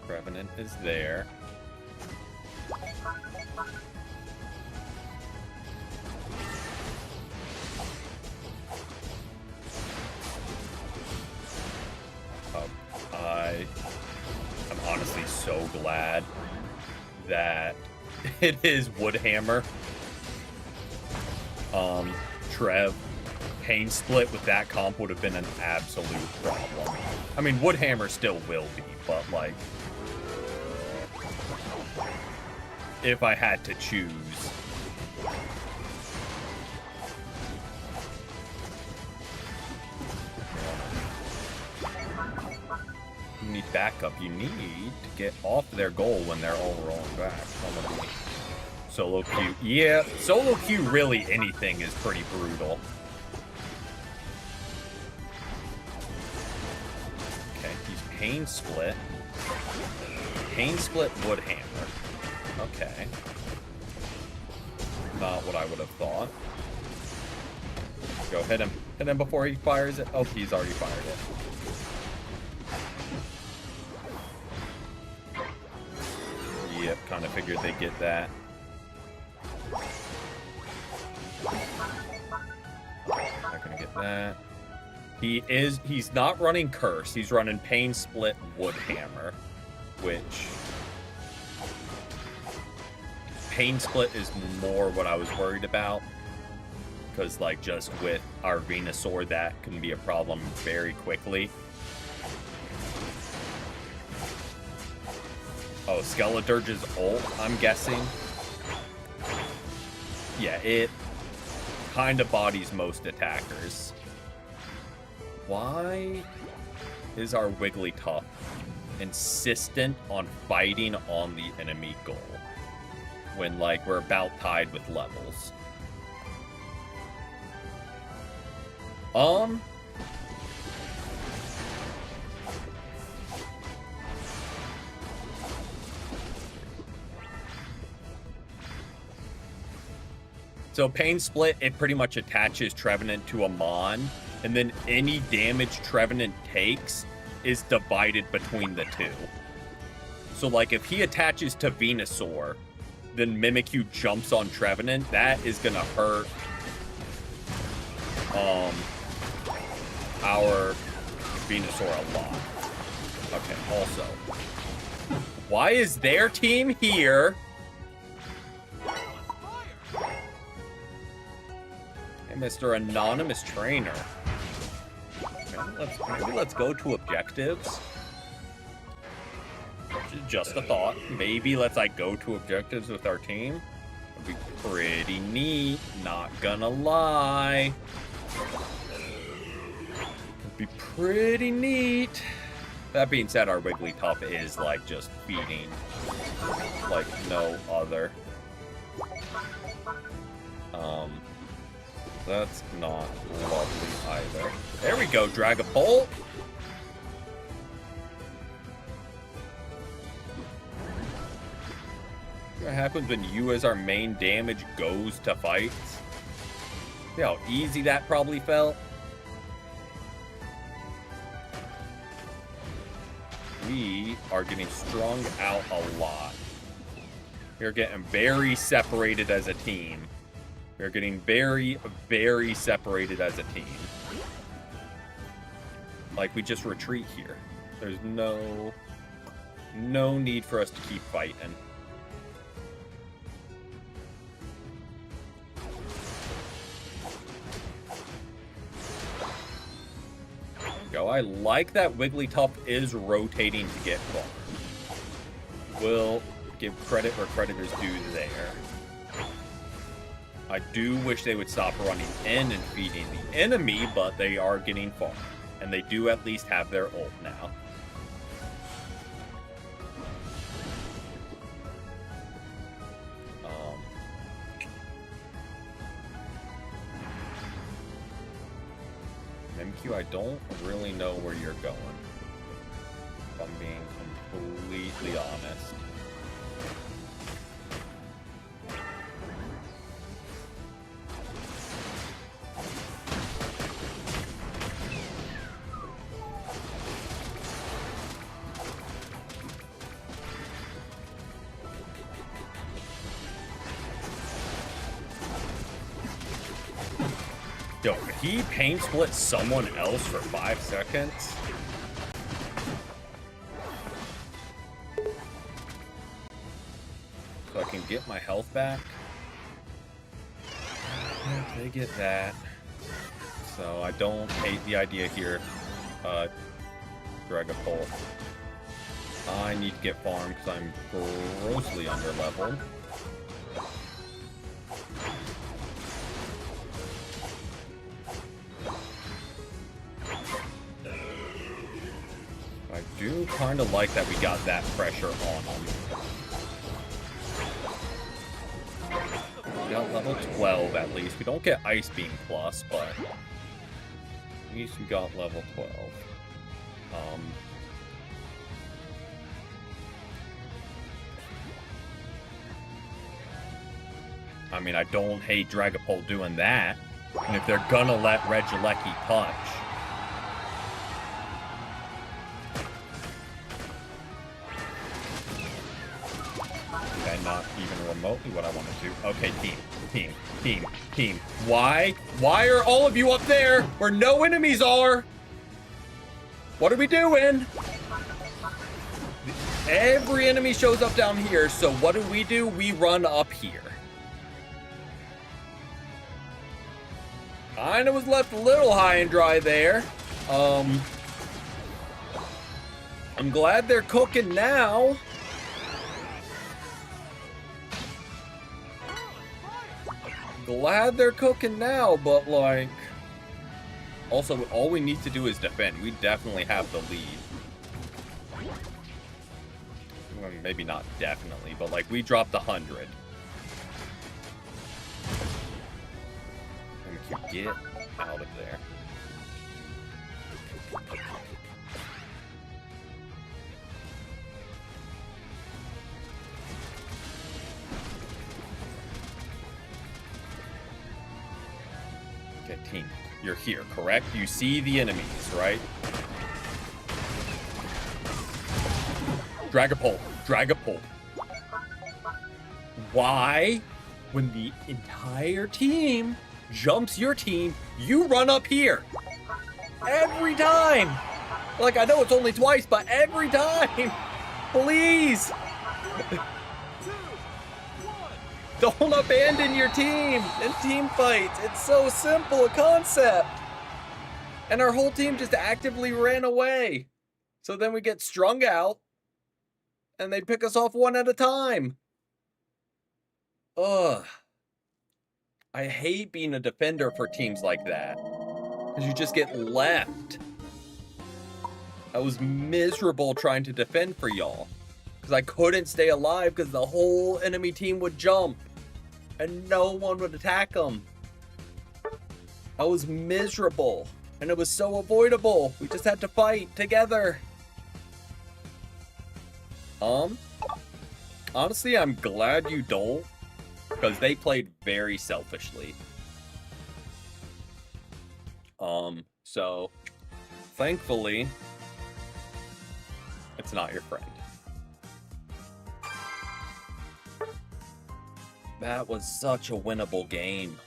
Revenant is there. glad that it is Woodhammer. Trev. Pain Split with that comp would have been an absolute problem. I mean, Woodhammer still will be, but like, if I had to choose. You need backup. You need to get off their goal when they're all rolling back. Solo queue. Yeah, solo queue, really anything is pretty brutal. Okay, he's Pain Split. Pain Split Woodhammer. Okay. Not what I would have thought. Go, hit him. Hit him before he fires it. Oh, he's already fired it. Yep, kind of figured they'd get that. Not gonna get that. He's not running Curse. He's running Pain Split Woodhammer, which Pain Split is more what I was worried about. Because, like, just with our Venusaur, that can be a problem very quickly. Oh, Skeledirge's ult, I'm guessing. Yeah, it kind of bodies most attackers. Why is our Wigglytuff insistent on fighting on the enemy goal when, like, we're about tied with levels? So Pain Split, it pretty much attaches Trevenant to a Mon, and then any damage Trevenant takes is divided between the two. So, like, if he attaches to Venusaur, then Mimikyu jumps on Trevenant, that is gonna hurt our Venusaur a lot. Okay, also, why is their team here? Hey, Mr. Anonymous Trainer. Maybe let's go to objectives. Just a thought. Maybe let's, like, go to objectives with our team. It'd be pretty neat, not gonna lie. It'd be pretty neat. That being said, our Wigglytuff is, like, just feeding like no other. That's not lovely either. There we go, Dragapult. What happens when you, as our main damage, goes to fights? See how easy that probably felt? We are getting strung out a lot. We're getting very separated as a team. We're getting very, very separated as a team. Like, we just retreat here. There's no need for us to keep fighting. Go. I like that Wigglytuff is rotating to get farmed. We'll give credit where credit is due there. I do wish they would stop running in and feeding the enemy, but they are getting farmed. And they do at least have their ult now. Mimikyu, I don't really know where you're going, if I'm being completely honest. Yo, could he Pain Split someone else for 5 seconds? get my health back? They get that. So I don't hate the idea here. Dragapult. I need to get farm because I'm grossly under leveled. I do kind of like that we got that pressure on them. We got level 12 at least. We don't get Ice Beam Plus, but at least we got level 12. I mean, I don't hate Dragapult doing that. And if they're gonna let Regieleki punch, okay, not even remotely what I want to do. Okay, team. Why? Why are all of you up there where no enemies are? What are we doing? Every enemy shows up down here, so what do? We run up here. Kinda was left a little high and dry there. I'm glad they're cooking now. Glad they're cooking now, but like... Also, all we need to do is defend. We definitely have the lead. Well, maybe not definitely, but like we dropped 100. And we can get out of there. Okay, team. You're here, correct? You see the enemies, right? Dragapult. Why, when the entire team jumps your team, you run up here? Every time! Like, I know it's only twice, but every time! Please! Don't abandon your team in team fights. It's so simple a concept. And our whole team just actively ran away. So then we get strung out. And they pick us off one at a time. Ugh. I hate being a defender for teams like that. Because you just get left. I was miserable trying to defend for y'all. Because I couldn't stay alive because the whole enemy team would jump. And no one would attack them. I was miserable. And it was so avoidable. We just had to fight together. Honestly, I'm glad you don't. Because they played very selfishly. So, thankfully, it's not your friend. That was such a winnable game.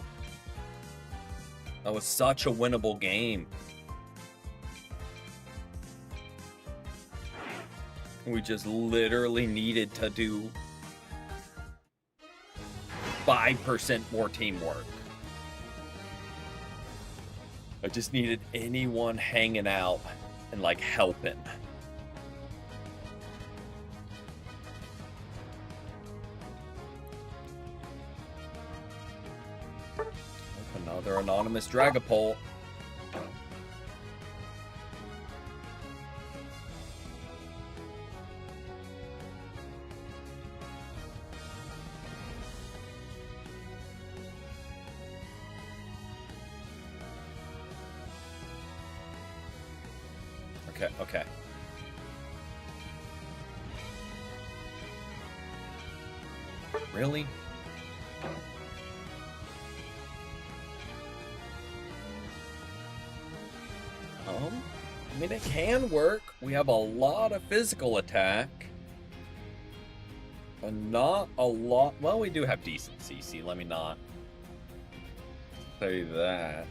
That was such a winnable game. We just literally needed to do 5% more teamwork. I just needed anyone hanging out and like helping. Another anonymous Dragapult. Okay. Really? I mean, it can work. We have a lot of physical attack. But not a lot. Well, we do have decent CC. Let me not say that.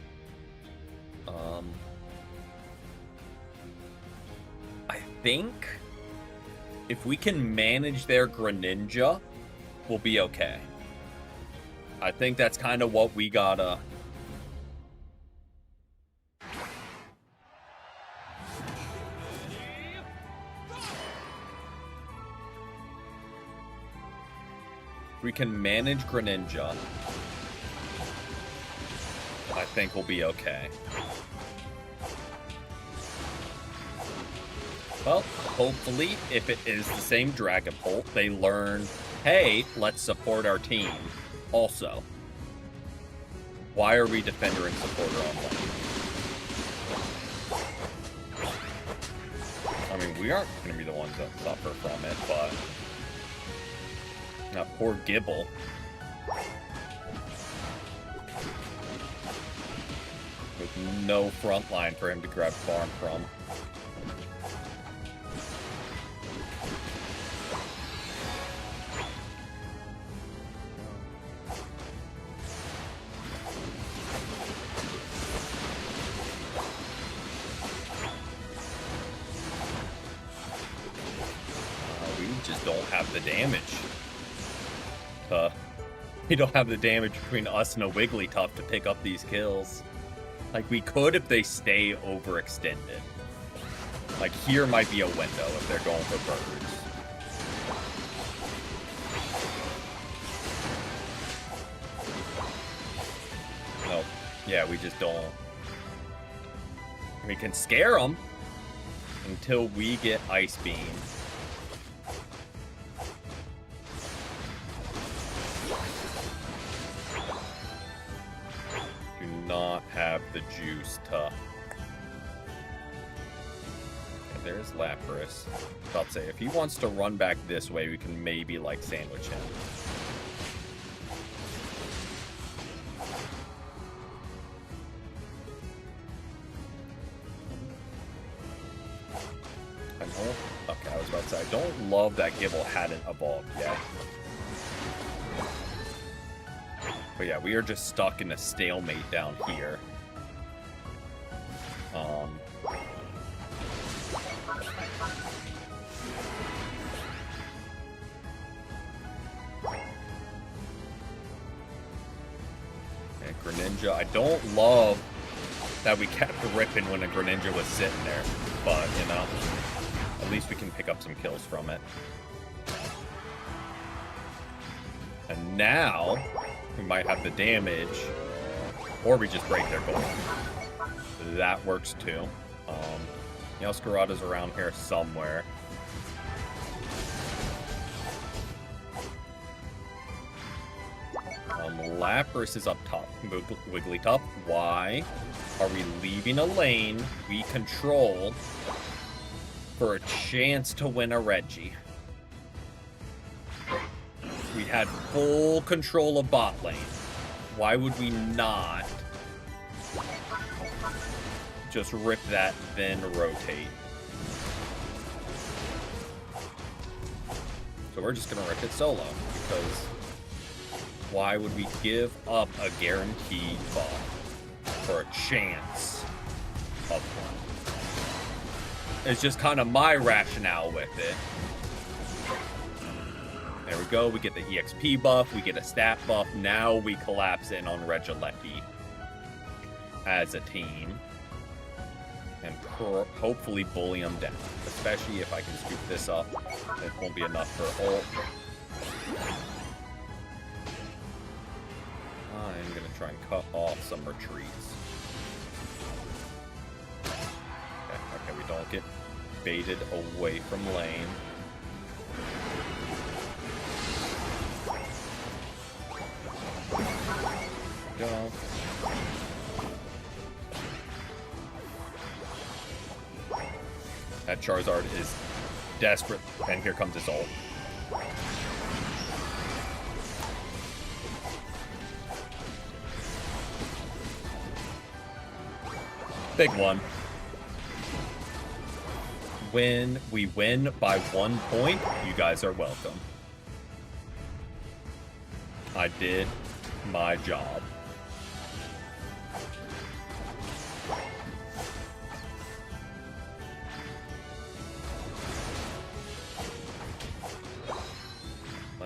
I think if we can manage their Greninja we'll be okay. I think that's kind of what we gotta... We can manage Greninja. I think we'll be okay. Well, hopefully, if it is the same Dragapult, they learn, hey, let's support our team. Also, why are we Defender and Supporter on one? I mean, we aren't going to be the ones that suffer from it, but... Now, poor Gible. With no front line for him to grab farm from. We just don't have the damage. We don't have the damage between us and a Wigglytuff to pick up these kills. Like, we could if they stay overextended. Like, here might be a window if they're going for birds. Nope. Yeah, we just don't. We can scare them until we get Ice Beam. Not have the juice to... Okay, there's Lapras. I'll say, if he wants to run back this way, we can maybe, like, sandwich him. I know... Okay, I was about to say, I don't love that Gible hadn't evolved yet. But yeah, we are just stuck in a stalemate down here. And Greninja, I don't love that we kept ripping when a Greninja was sitting there. But, you know, at least we can pick up some kills from it. And now... we might have the damage, or we just break their goal. That works too. Meowscarada's around here somewhere. Lapras is up top. Wigglytuff, why are we leaving a lane we control for a chance to win a Reggie? We had full control of bot lane. Why would we not just rip that, then rotate? So we're just gonna rip it solo, because why would we give up a guaranteed buff for a chance of one? It's just kind of my rationale with it. There we go, we get the EXP buff, we get a stat buff, now we collapse in on Regieleki as a team. And hopefully bully them down, especially if I can scoop this up. It won't be enough for ult. I'm going to try and cut off some retreats. Okay, we don't get baited away from lane. Go. That Charizard is desperate, and here comes his ult. Big one. When we win by 1 point, you guys are welcome. I did my job.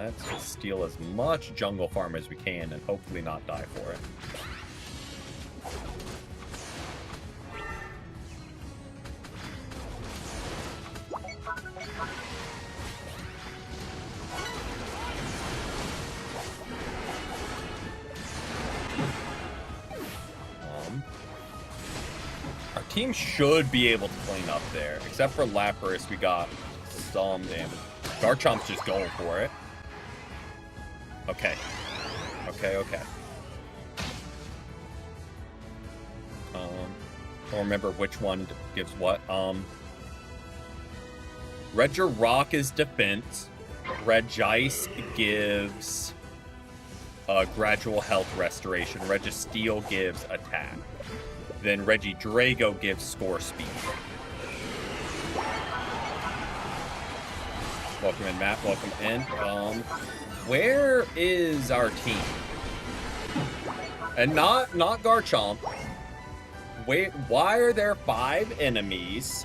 Let's just steal as much jungle farm as we can and hopefully not die for it. Our team should be able to clean up there. Except for Lapras, we got some damage. Garchomp's just going for it. Okay. Okay. Don't remember which one gives what. Regirock is defense. Regice gives gradual health restoration. Registeel gives attack. Then Regidrago gives score speed. Welcome in, Matt. Welcome in. Where is our team? And not Garchomp. Wait, why are there 5 enemies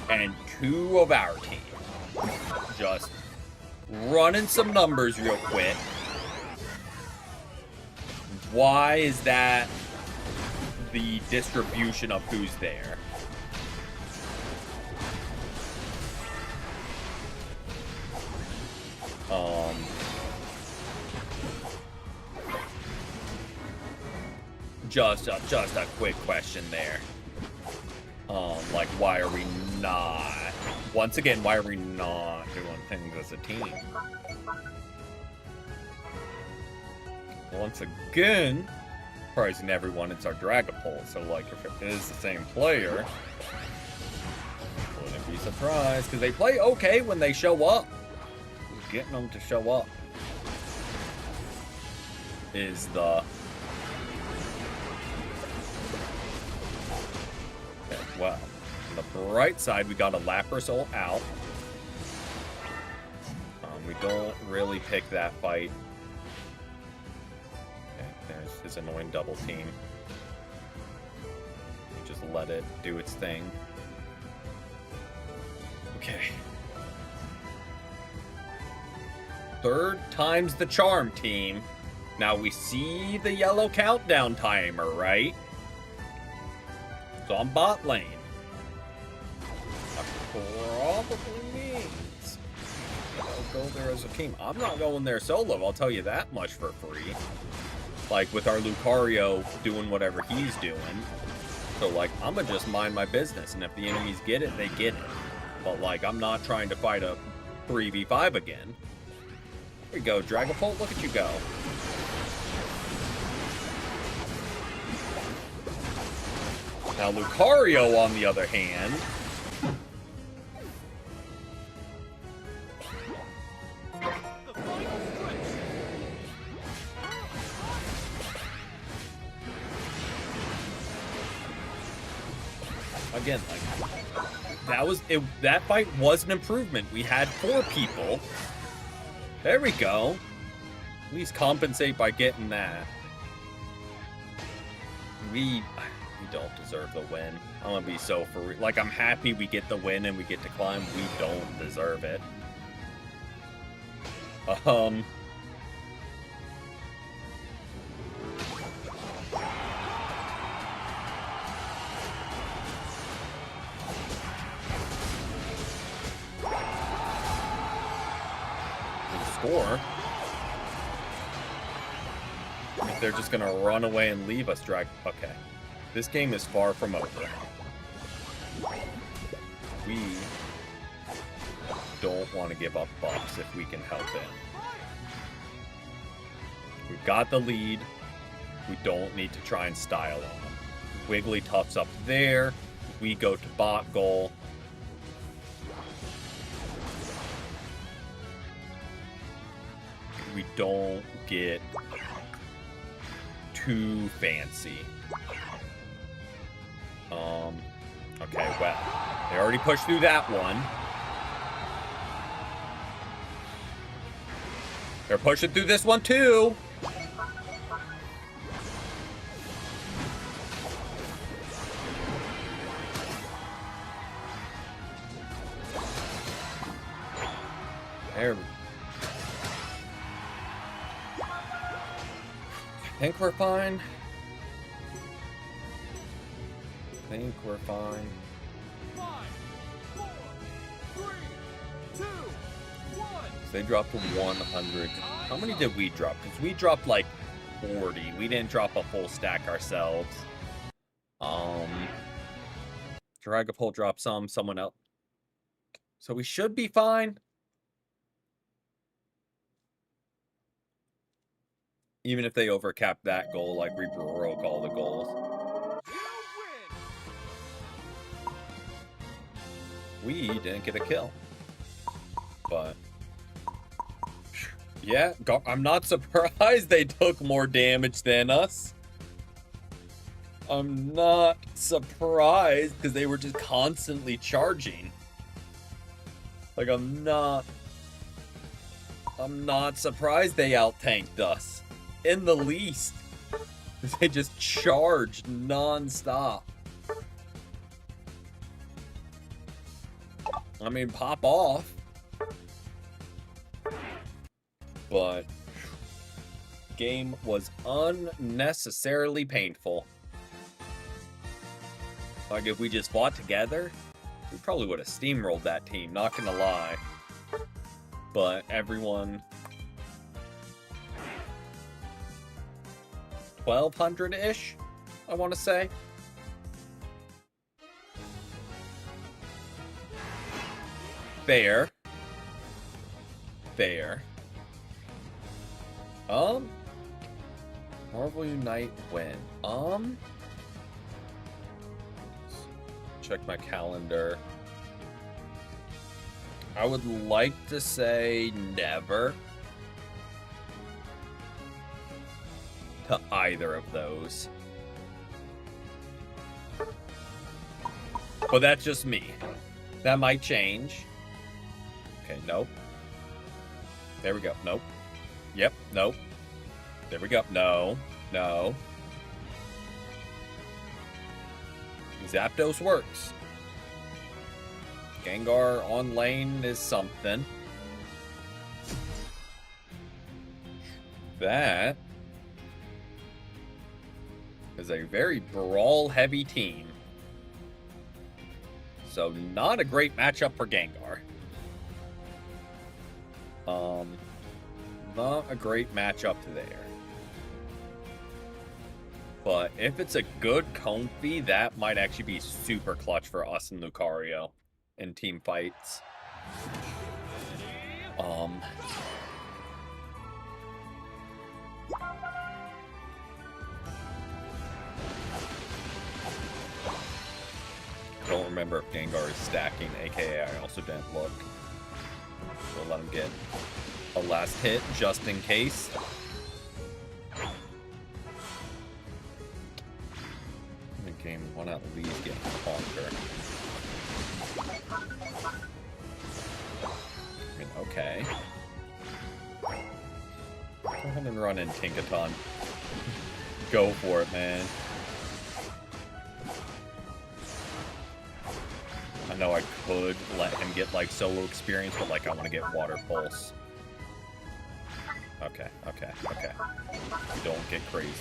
and 2 of our team? Just running some numbers real quick. Why is that the distribution of who's there? Just a quick question there. Like, why are we not? Once again, why are we not doing things as a team? Once again, surprising everyone, it's our Dragapult. So, like, if it is the same player, wouldn't be surprised because they play okay when they show up. Getting them to show up is the... Okay, well, on the bright side, we got a Lapras ult out. We don't really pick that fight. Okay, there's his annoying double team. Just let it do its thing. Okay. Third time's the charm, team. Now we see the yellow countdown timer, right? It's on bot lane. That probably means I'll go there as a team. I'm not going there solo, I'll tell you that much for free. Like, with our Lucario doing whatever he's doing. So, like, I'm gonna just mind my business, and if the enemies get it, they get it. But, like, I'm not trying to fight a 3v5 again. There you go, Dragapult, look at you go. Now, Lucario, on the other hand... Again, like, that fight was an improvement. We had 4 people. There we go. At least compensate by getting that. We don't deserve the win. I'm gonna be so for real. Like, I'm happy we get the win and we get to climb. We don't deserve it. Score. If they're just gonna run away and leave us, Okay. This game is far from over. We don't want to give up buffs if we can help it. We've got the lead. We don't need to try and style on them. Wigglytuff's up there. We go to bot goal. We don't get too fancy. Okay, well, they already pushed through that one. They're pushing through this one too. There we go. Think we're fine. Think we're fine. 5, 4, 3, 2, 1. So they dropped 100. How many did we drop? Because we dropped like 40. We didn't drop a full stack ourselves. Dragapult dropped some, someone else. So we should be fine. Even if they overcapped that goal, like we broke all the goals. We didn't get a kill. But yeah, I'm not surprised they took more damage than us. I'm not surprised because they were just constantly charging. Like, I'm not surprised they out-tanked us. In the least. They just charged non-stop. I mean, pop off. But game was unnecessarily painful. Like, if we just fought together, we probably would have steamrolled that team, not gonna lie. But everyone... 1,200-ish, I want to say. Fair. Fair. Marvel Unite when? Check my calendar. I would like to say never to either of those. But that's just me. That might change. Okay, nope. There we go. Nope. Yep, nope. There we go. No. No. Zapdos works. Gengar on lane is something. That is a very brawl-heavy team. So not a great matchup for Gengar. Not a great matchup there. But if it's a good Comfey, that might actually be super clutch for us and Lucario in team fights. I don't remember if Gengar is stacking, aka I also didn't look. So let him get a last hit just in case. Game one at least getting longer. I mean, okay. Go ahead and run in Tinkaton. Go for it, man. I know I could let him get like solo experience, but like I want to get Water Pulse. Okay, okay, okay. Don't get crazy.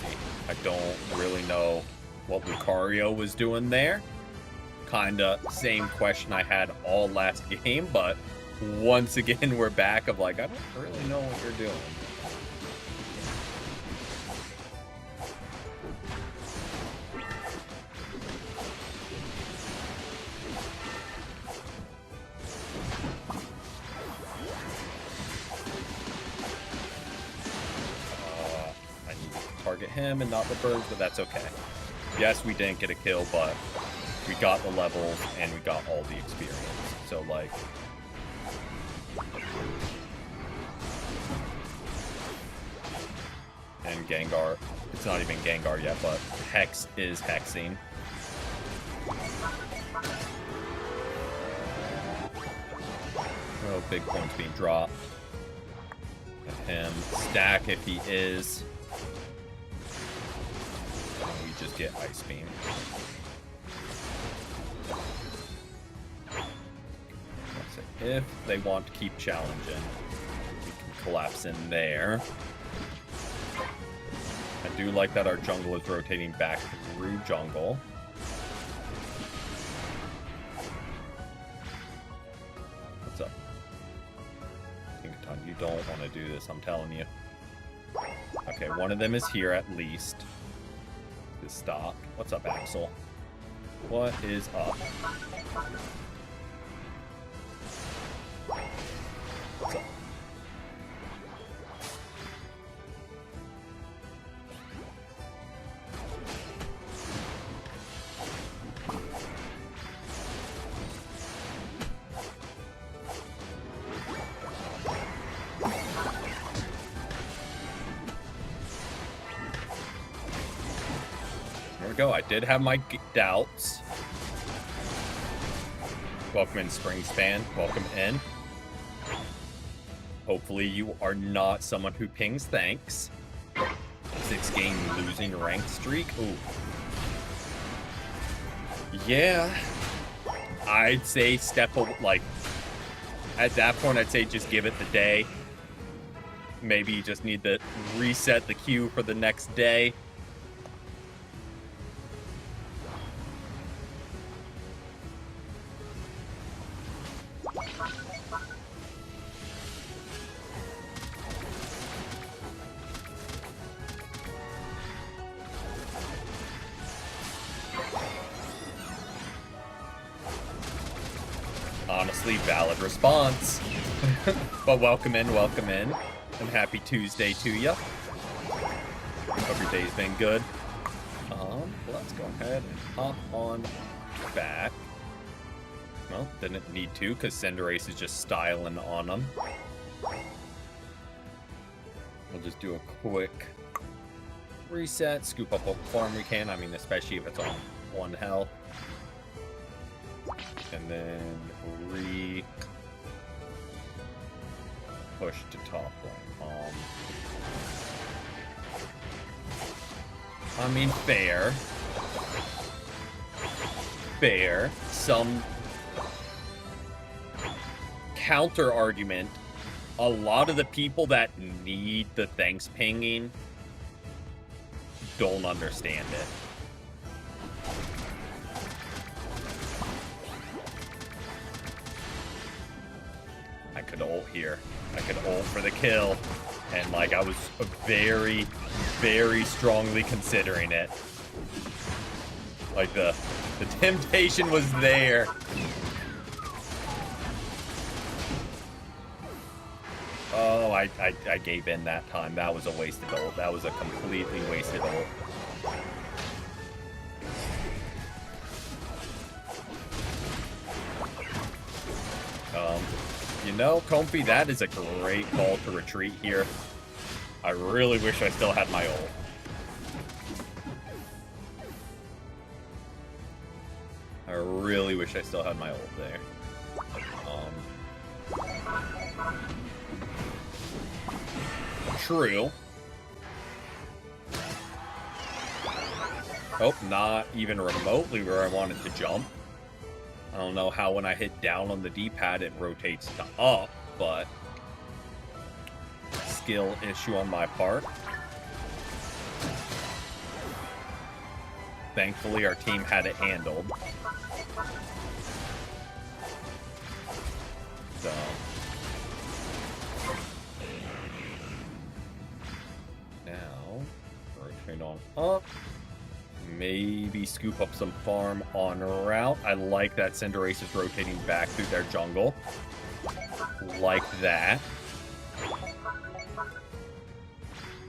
I don't really know what Lucario was doing there. Kinda same question I had all last game, but once again we're back of like, I don't really know what you're doing. I need to target him and not the birds, but that's okay. Yes, we didn't get a kill, but we got the levels and we got all the experience. So, like... And Gengar... It's not even Gengar yet, but Hex is hexing. Oh, big points being dropped. Let him stack if he is. Just get Ice Beam. If they want to keep challenging, we can collapse in there. And do like that our jungle is rotating back through jungle. What's up? Tinkaton, you don't want to do this, I'm telling you. Okay, one of them is here at least. Just stop. What's up, Axel? What is up? What's up? There we go. I did have my doubts. Welcome in, Springspan. Welcome in. Hopefully you are not someone who pings thanks. 6-game losing rank streak. Ooh. Yeah. I'd say like, at that point, I'd say just give it the day. Maybe you just need to reset the queue for the next day. Honestly, valid response. But welcome in, and happy Tuesday to you. Hope your day's been good. Let's go ahead and hop on back. Well, didn't need to, because Cinderace is just styling on them. We'll just do a quick reset, scoop up what farm we can. I mean, especially if it's on 1 health. And then push to top lane. I mean, fair. Some counter argument. A lot of the people that need the thanks pinging don't understand it. I could ult here. I could ult for the kill. And, like, I was very, very strongly considering it. Like, the temptation was there. Oh, I gave in that time. That was a wasted ult. That was a completely wasted ult. You know, Comfy, that is a great call to retreat here. I really wish I still had my ult. I really wish I still had my ult there. True. Oh, not even remotely where I wanted to jump. I don't know how when I hit down on the D-pad it rotates to up, but skill issue on my part. Thankfully, our team had it handled. So now rotate on up. Maybe scoop up some farm on route. I like that Cinderace is rotating back through their jungle. Like that.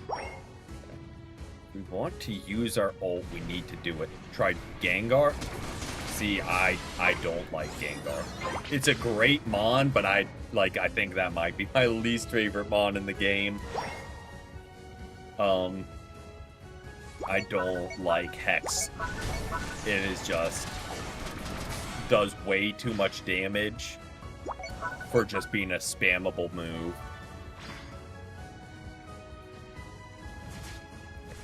If we want to use our ult, we need to do it. Try Gengar. See, I don't like Gengar. It's a great Mon, but I think that might be my least favorite Mon in the game. I don't like Hex. It is just does way too much damage for just being a spammable move.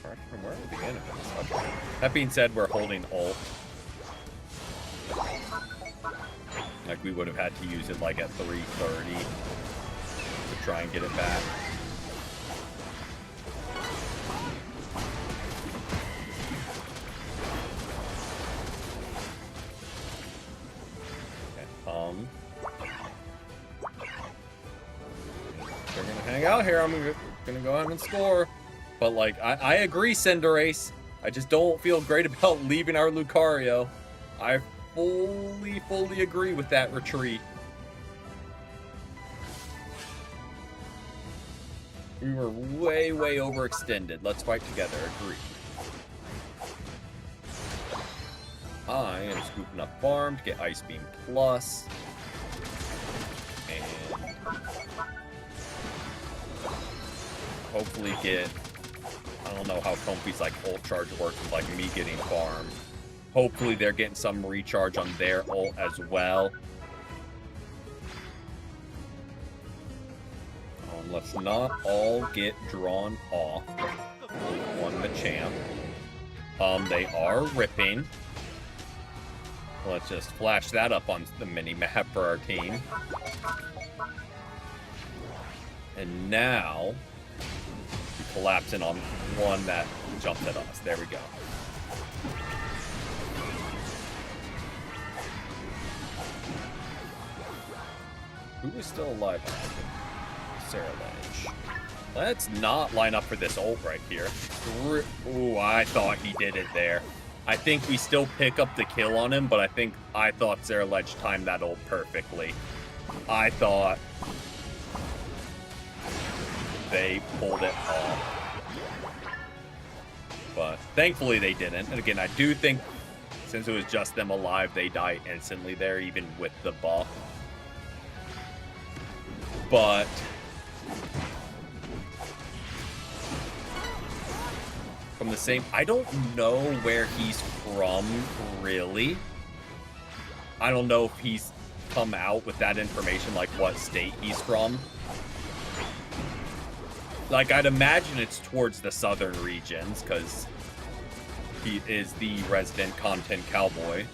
From where are the enemies? Okay. That being said, we're holding ult. Like we would have had to use it like at 3:30 to try and get it back. They're gonna hang out here. I'm gonna go ahead and score. But like, I agree, Cinderace. I just don't feel great about leaving our Lucario. I fully agree with that retreat. We were way overextended. Let's fight together. Agree. I am scooping up farm to get Ice Beam Plus. And hopefully get... I don't know how Comfy's like ult charge works with like me getting farm. Hopefully they're getting some recharge on their ult as well. Let's not all get drawn off. We won the champ. They are ripping. Let's just flash that up on the mini-map for our team. And now, we're collapsing on one that jumped at us. There we go. Who is still alive? Sarah Ledge. Let's not line up for this ult right here. Ooh, I thought he did it there. I think we still pick up the kill on him, but I thought Sarah Ledge timed that ult perfectly. I thought they pulled it off. But thankfully they didn't. And again, I do think since it was just them alive, they die instantly there, even with the buff. But from the same, I don't know where he's from, really. I don't know if he's come out with that information, like what state he's from. Like, I'd imagine it's towards the southern regions, because he is the resident content cowboy.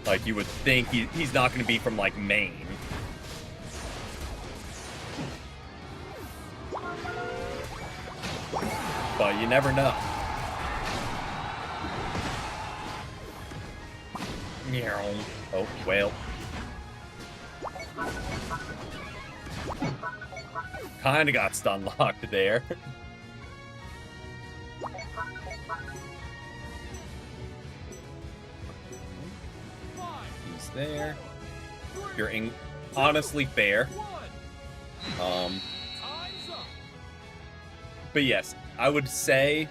Like, you would think he's not going to be from, like, Maine. But you never know. Oh, whale. Kinda got stun locked there. He's there. You're honestly fair. But yes, I would say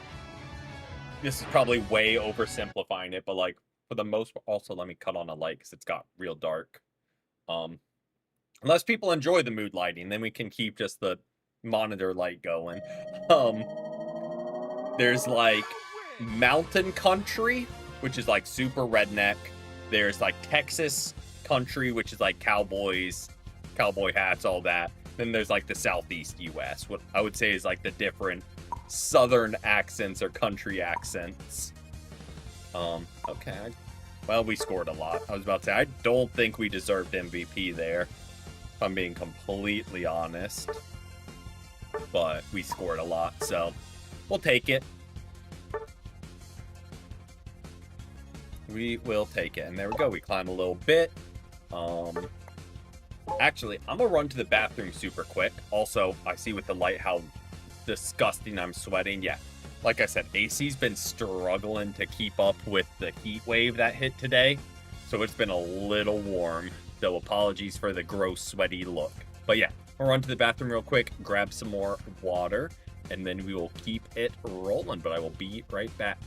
this is probably way oversimplifying it, but like for the most part, also let me cut on a light because it's got real dark. Unless people enjoy the mood lighting, then we can keep just the monitor light going. There's like mountain country, which is like super redneck. There's like Texas country, which is like cowboys, cowboy hats, all that. Then there's like the Southeast US, what I would say is like the different southern accents or country accents. Okay. Well, we scored a lot. I was about to say, I don't think we deserved MVP there, if I'm being completely honest. But we scored a lot, so we'll take it. We will take it. And there we go. We climb a little bit. Actually, I'm gonna run to the bathroom super quick. Also, I see with the light how disgusting I'm sweating. Yeah, like I said, AC's been struggling to keep up with the heat wave that hit today. So it's been a little warm. So apologies for the gross, sweaty look. But yeah, I'll run to the bathroom real quick, grab some more water, and then we will keep it rolling. But I will be right back.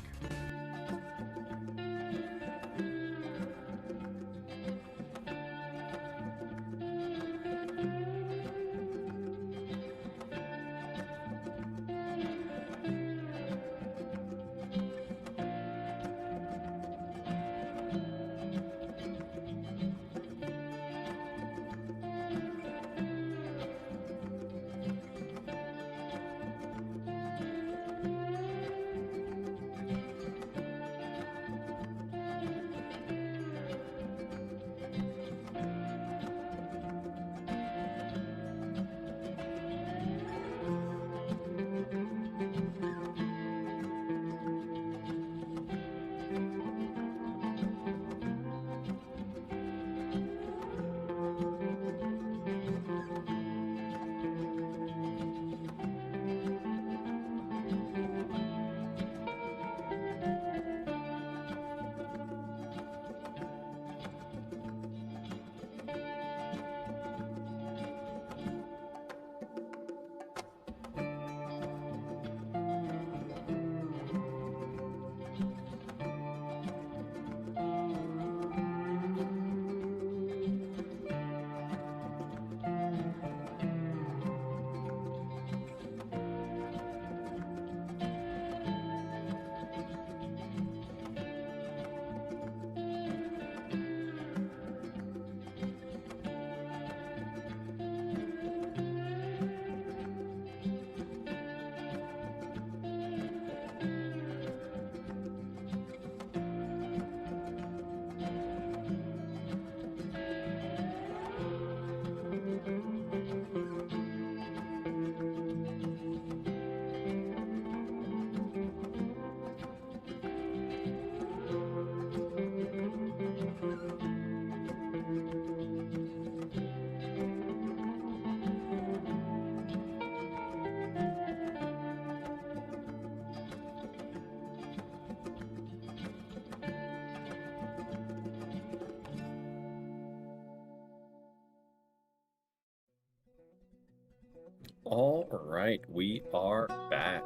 All right, we are back.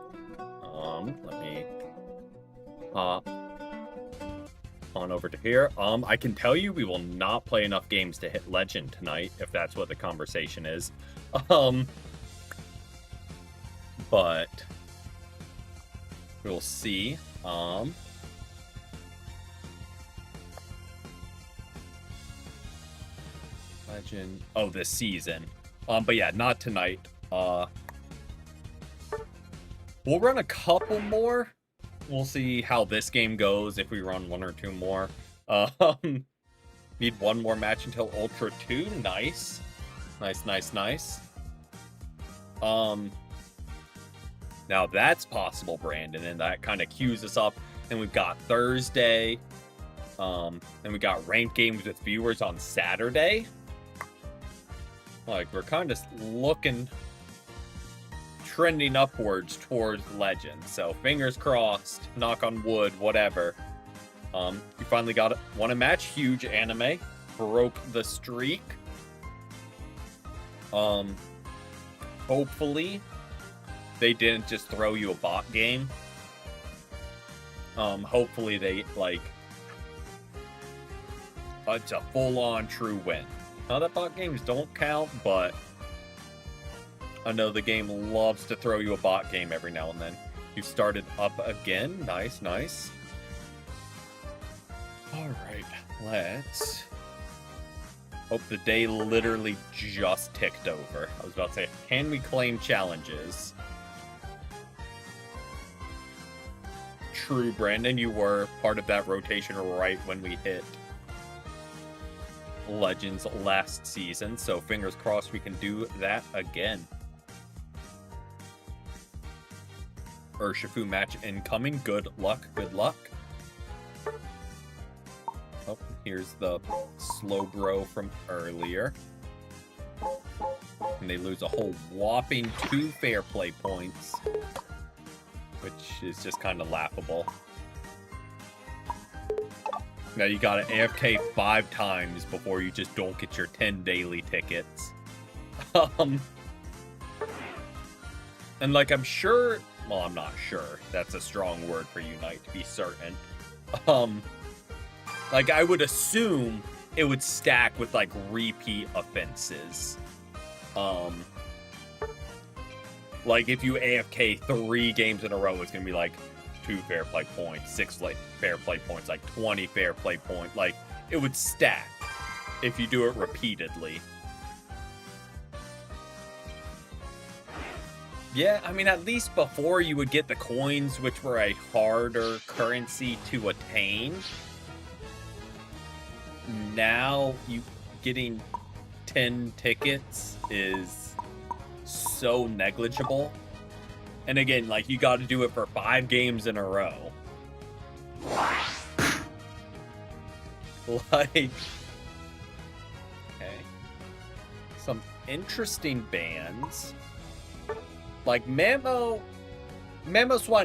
Let me hop on over to here. I can tell you we will not play enough games to hit Legend tonight, if that's what the conversation is. But we'll see. Legend. Oh, this season. But yeah, not tonight. We'll run a couple more. We'll see how this game goes if we run one or two more. Need one more match until Ultra 2. Nice. Nice. Now that's possible, Brandon, and that kind of cues us up. And we've got Thursday. And we got ranked games with viewers on Saturday. Like, we're kind of trending upwards towards Legends. So fingers crossed, knock on wood, whatever. You finally won a match. Huge anime. Broke the streak. Hopefully they didn't just throw you a bot game. Hopefully they, like, it's a full-on true win. Now that bot games don't count, but I know the game loves to throw you a bot game every now and then. You started up again. Nice. Alright, let's hope the day literally just ticked over. I was about to say, can we claim challenges? True, Brandon, you were part of that rotation right when we hit Legends last season, so fingers crossed we can do that again. Urshifu match incoming. Good luck. Oh, here's the slow bro from earlier. And they lose a whole whopping 2 fair play points, which is just kind of laughable. Now you gotta AFK 5 times before you just don't get your 10 daily tickets. And like, I'm sure, well, I'm not sure. That's a strong word for Unite, to be certain. Like, I would assume it would stack with, like, repeat offenses. Like, if you AFK 3 games in a row, it's gonna be, like, 2 fair play points, 6 fair play points, like 20 fair play points. Like, it would stack if you do it repeatedly. Yeah, I mean, at least before you would get the coins, which were a harder currency to attain. Now, you getting 10 tickets is so negligible. And again, like, you got to do it for 5 games in a row. Like, okay. Some interesting bands. Like, Mamoswine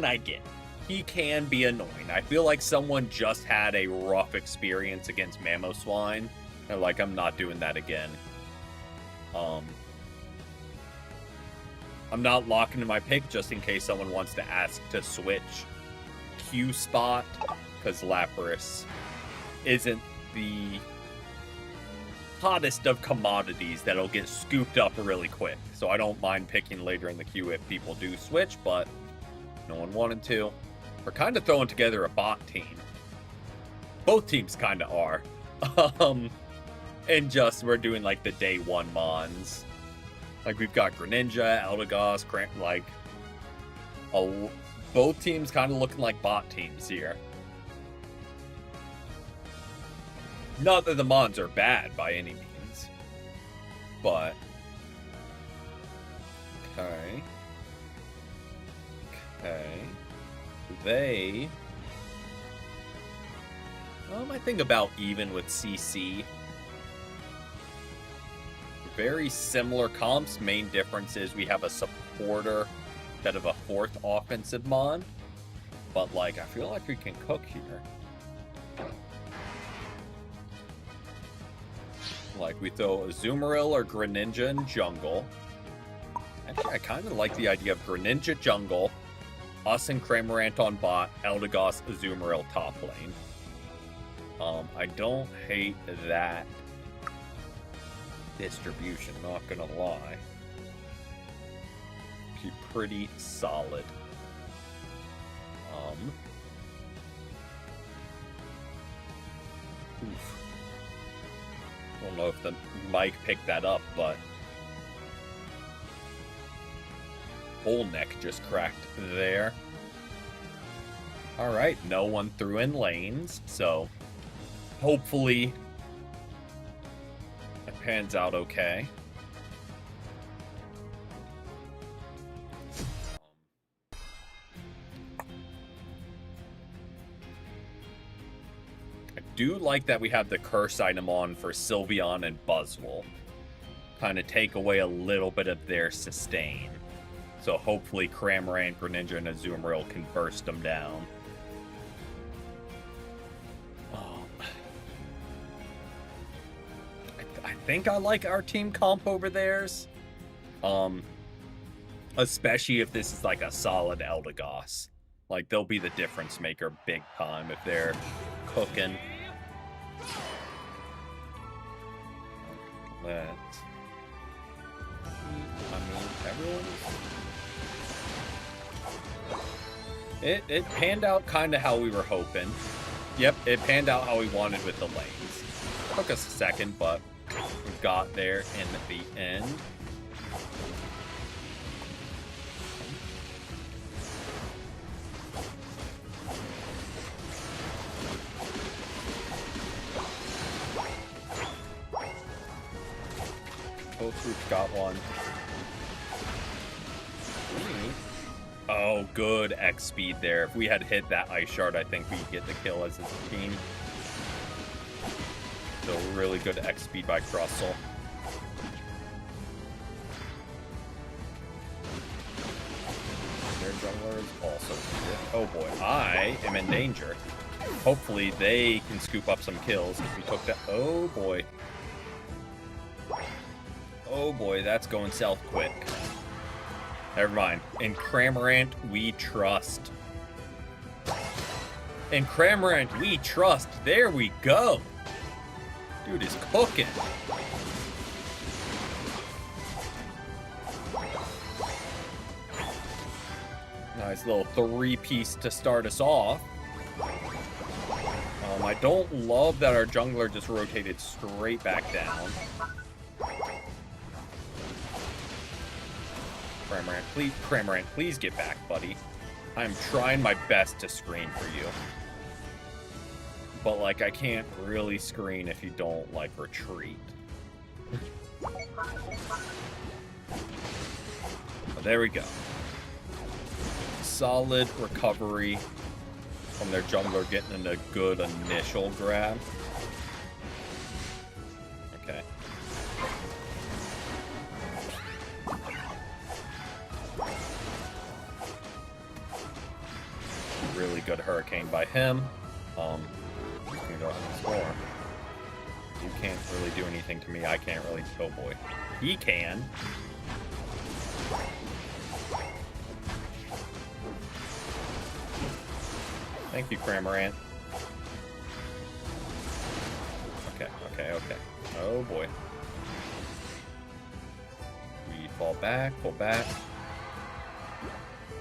I get. He can be annoying. I feel like someone just had a rough experience against Mamoswine. They're like, I'm not doing that again. I'm not locking in my pick just in case someone wants to ask to switch Q spot, because Lapras isn't the hottest of commodities that'll get scooped up really quick. So I don't mind picking later in the queue if people do switch, but no one wanted to. We're kind of throwing together a bot team. Both teams kind of are. And just, we're doing like the day 1 mons. Like, we've got Greninja, Eldegoss, like, both teams kind of looking like bot teams here. Not that the mons are bad by any means, but okay. I think about even with CC. Very similar comps. Main difference is we have a supporter instead of a 4th offensive mon. But, like, I feel like we can cook here. Like, we throw Azumarill or Greninja in jungle. Actually, I kind of like the idea of Greninja jungle, us and Cramorant on bot, Eldegoss, Azumarill top lane. I don't hate that distribution, not gonna lie. Pretty solid. Oof. I don't know if the mic picked that up, but whole neck just cracked there. Alright, no one threw in lanes, so hopefully it pans out okay. I do like that we have the curse item on for Sylveon and Buzzwole. Kind of take away a little bit of their sustain. So hopefully Cramorant, Greninja, and Azumarill can burst them down. I think I like our team comp over theirs. Especially if this is like a solid Eldegoss. Like, they'll be the difference maker big time if they're cooking. It panned out kind of how we were hoping. Yep, it panned out how we wanted with the lanes. Took us a second, but we got there in the end. Both groups got one. Oh, good X speed there. If we had hit that Ice Shard, I think we'd get the kill as a team. So really good X speed by Crustle. Their jungler is also here. Oh boy, I am in danger. Hopefully they can scoop up some kills if we took that. Oh boy. Oh boy, that's going south quick. Never mind. In Cramorant, we trust. In Cramorant, we trust. There we go. Dude is cooking. Nice little three-piece to start us off. I don't love that our jungler just rotated straight back down. Cramorant, please get back, buddy. I'm trying my best to screen for you. But, like, I can't really screen if you don't, like, retreat. But there we go. Solid recovery from their jungler getting a good initial grab. Okay. Really good Hurricane by him. Just gonna go ahead and score. You can't really do anything to me. I can't really. Oh boy. He can. Thank you, Cramorant. Okay. Oh boy. We fall back, pull back.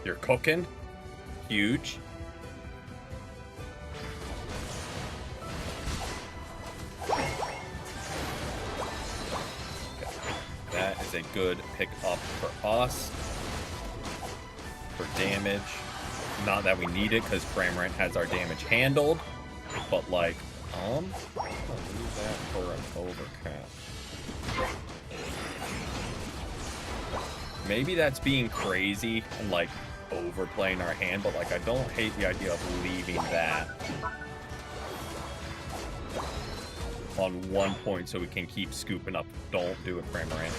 You're cooking. Huge. That is a good pick up for us. For damage. Not that we need it, because Cramorant has our damage handled. But, like, I'll use that for an overcast. Maybe that's being crazy and, like, overplaying our hand, but, like, I don't hate the idea of leaving that on one point so we can keep scooping up. Don't do it, Cramorant.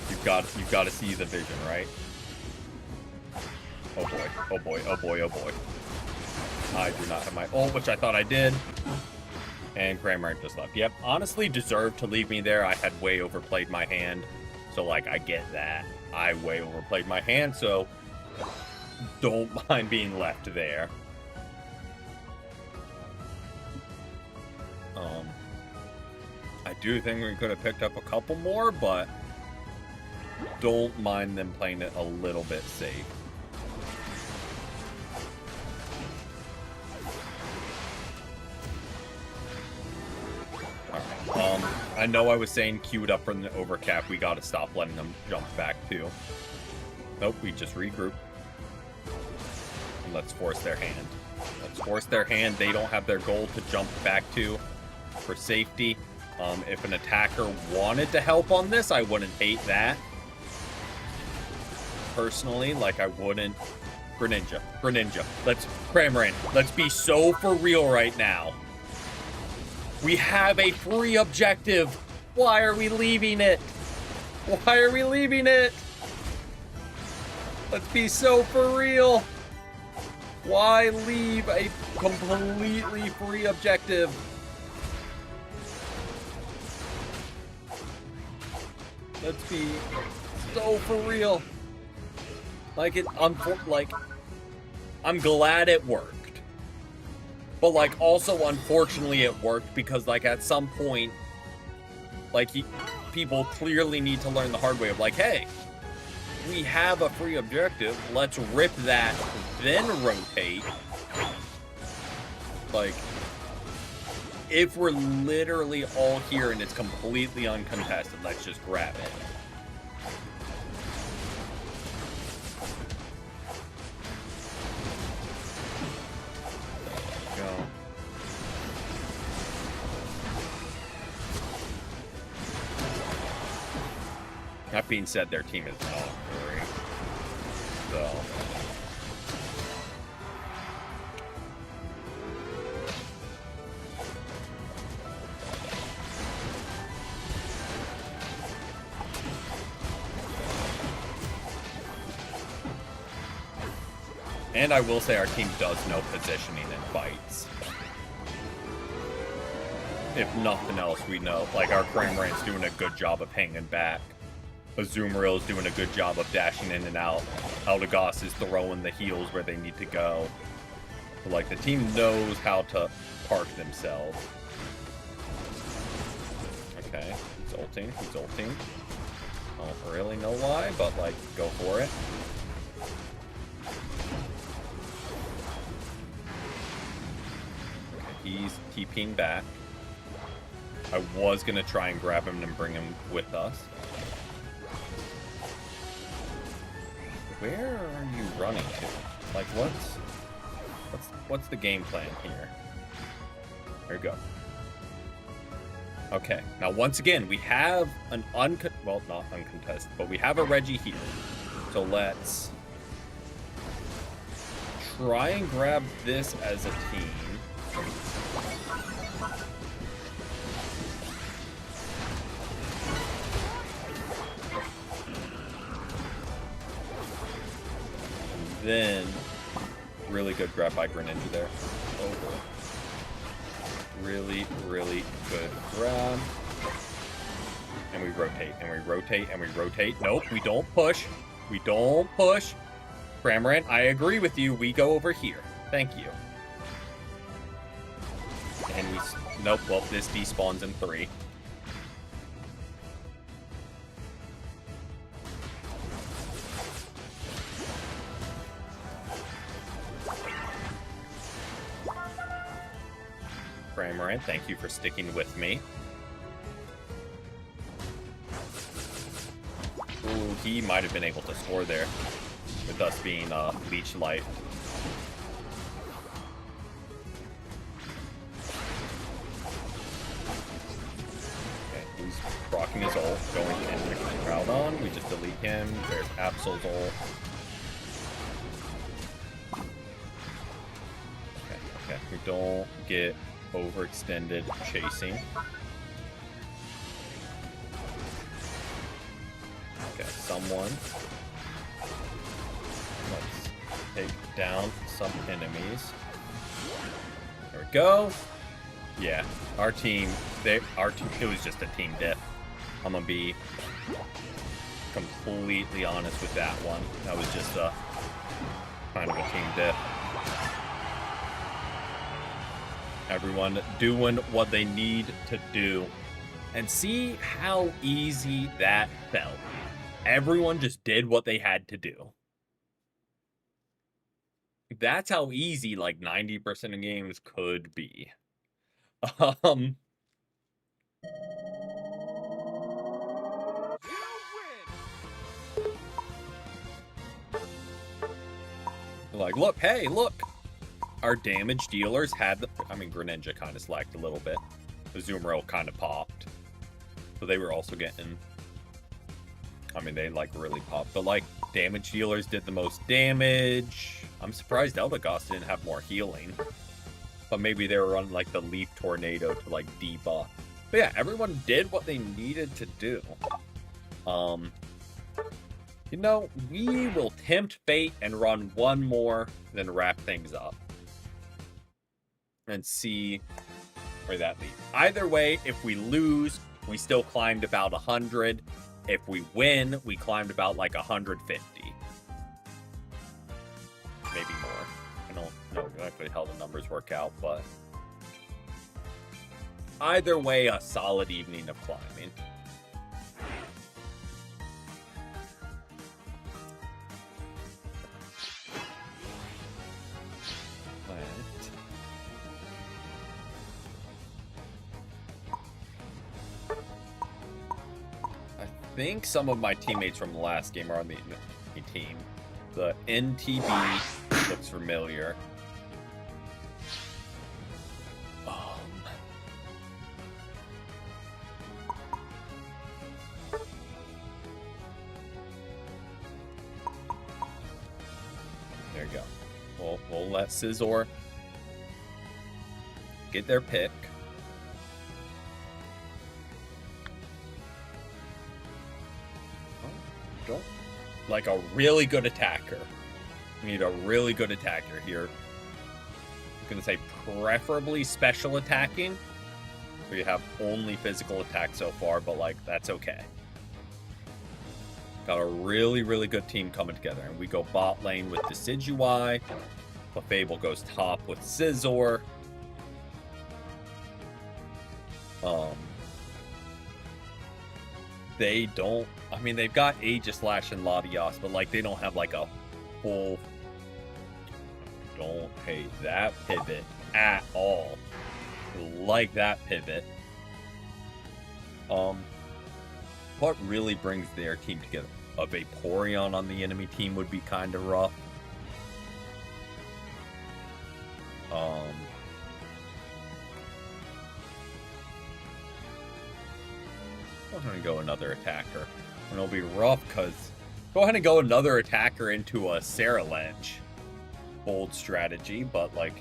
You've got to see the vision, right? Oh boy, oh boy, oh boy, oh boy. I do not have my ult, which I thought I did. And Cramorant just left. Yep, honestly deserved to leave me there. I had way overplayed my hand. So, like, I get that. I way overplayed my hand, so don't mind being left there. I do think we could have picked up a couple more, but don't mind them playing it a little bit safe. Alright, I know I was saying queued up from the overcap. We gotta stop letting them jump back too. Nope, we just regroup. And let's force their hand. Let's force their hand. They don't have their goal to jump back to for safety. If an attacker wanted to help on this, I wouldn't hate that. Personally, like I wouldn't. Greninja. Let's Cramorant. Let's be so for real right now. We have a free objective. Why are we leaving it? Why are we leaving it? Let's be so for real. Why leave a completely free objective? Let's be so for real. Like I'm glad it worked. But like also unfortunately it worked because like at some point like people clearly need to learn the hard way of like, hey, we have a free objective. Let's rip that, then rotate. Like, if we're literally all here and it's completely uncontested, let's just grab it. There we go. That being said, their team is not great. So. And I will say our team does know positioning in fights. If nothing else, we know. Like, our Cramorant's doing a good job of hanging back. Azumarill is doing a good job of dashing in and out. Eldegoss is throwing the heals where they need to go. But, like, the team knows how to park themselves. Okay, he's ulting. I don't really know why, but, like, go for it. He's TPing back. I was going to try and grab him and bring him with us. Where are you running to? Like, what's the game plan here? There you go. Okay, now once again, we have an well, not uncontested, but we have a Reggie here. So let's try and grab this as a team. Then, really good grab by Greninja there. Over. Really, really good grab. And we rotate, and we rotate, and we rotate. Nope, we don't push. We don't push. Cramorant, I agree with you. We go over here. Thank you. And we... Nope, well, this despawns in 3. Cramorant, thank you for sticking with me. Ooh, he might have been able to score there. With us being leech life. Okay, he's rocking his ult, going into Groudon. We just delete him. There's Absol's ult. Okay, we don't get overextended chasing. Okay, someone. Let's take down some enemies. There we go. Yeah, our team, it was just a team diff. I'm gonna be completely honest with that one. That was just a kind of a team diff. Everyone doing what they need to do. And see how easy that felt. Everyone just did what they had to do. That's how easy, like, 90% of games could be. Like, look, hey, look. Our damage dealers had the... I mean, Greninja kind of slacked a little bit. Azumarill kind of popped. So they were also getting... I mean, they, like, really popped. But, like, damage dealers did the most damage. I'm surprised Eldegoss didn't have more healing. But maybe they were on, like, the Leaf Tornado to, like, debuff. But yeah, everyone did what they needed to do. You know, we will tempt fate and run one more, then wrap things up. And see where that leads. Either way, if we lose, we still climbed about 100. If we win, we climbed about like 150. Maybe more. I don't know exactly how the numbers work out, but either way, a solid evening of climbing. I think some of my teammates from the last game are on the team. The NTB looks familiar. There you go. We'll let Scizor get their pick. Like a really good attacker. We need a really good attacker here. I'm gonna say preferably special attacking. We have only physical attack so far, but like that's okay. Got a really, really good team coming together. And we go bot lane with Decidueye. Clefable goes top with Scizor. They don't... I mean, they've got Aegislash and Latios, but, like, they don't have, like, a full... Don't hate that pivot at all. Like that pivot. What really brings their team together? A Vaporeon on the enemy team would be kind of rough. I'm going to go another attacker. And it'll be rough because... Go ahead and go another attacker into a Ceruledge. Bold strategy, but like...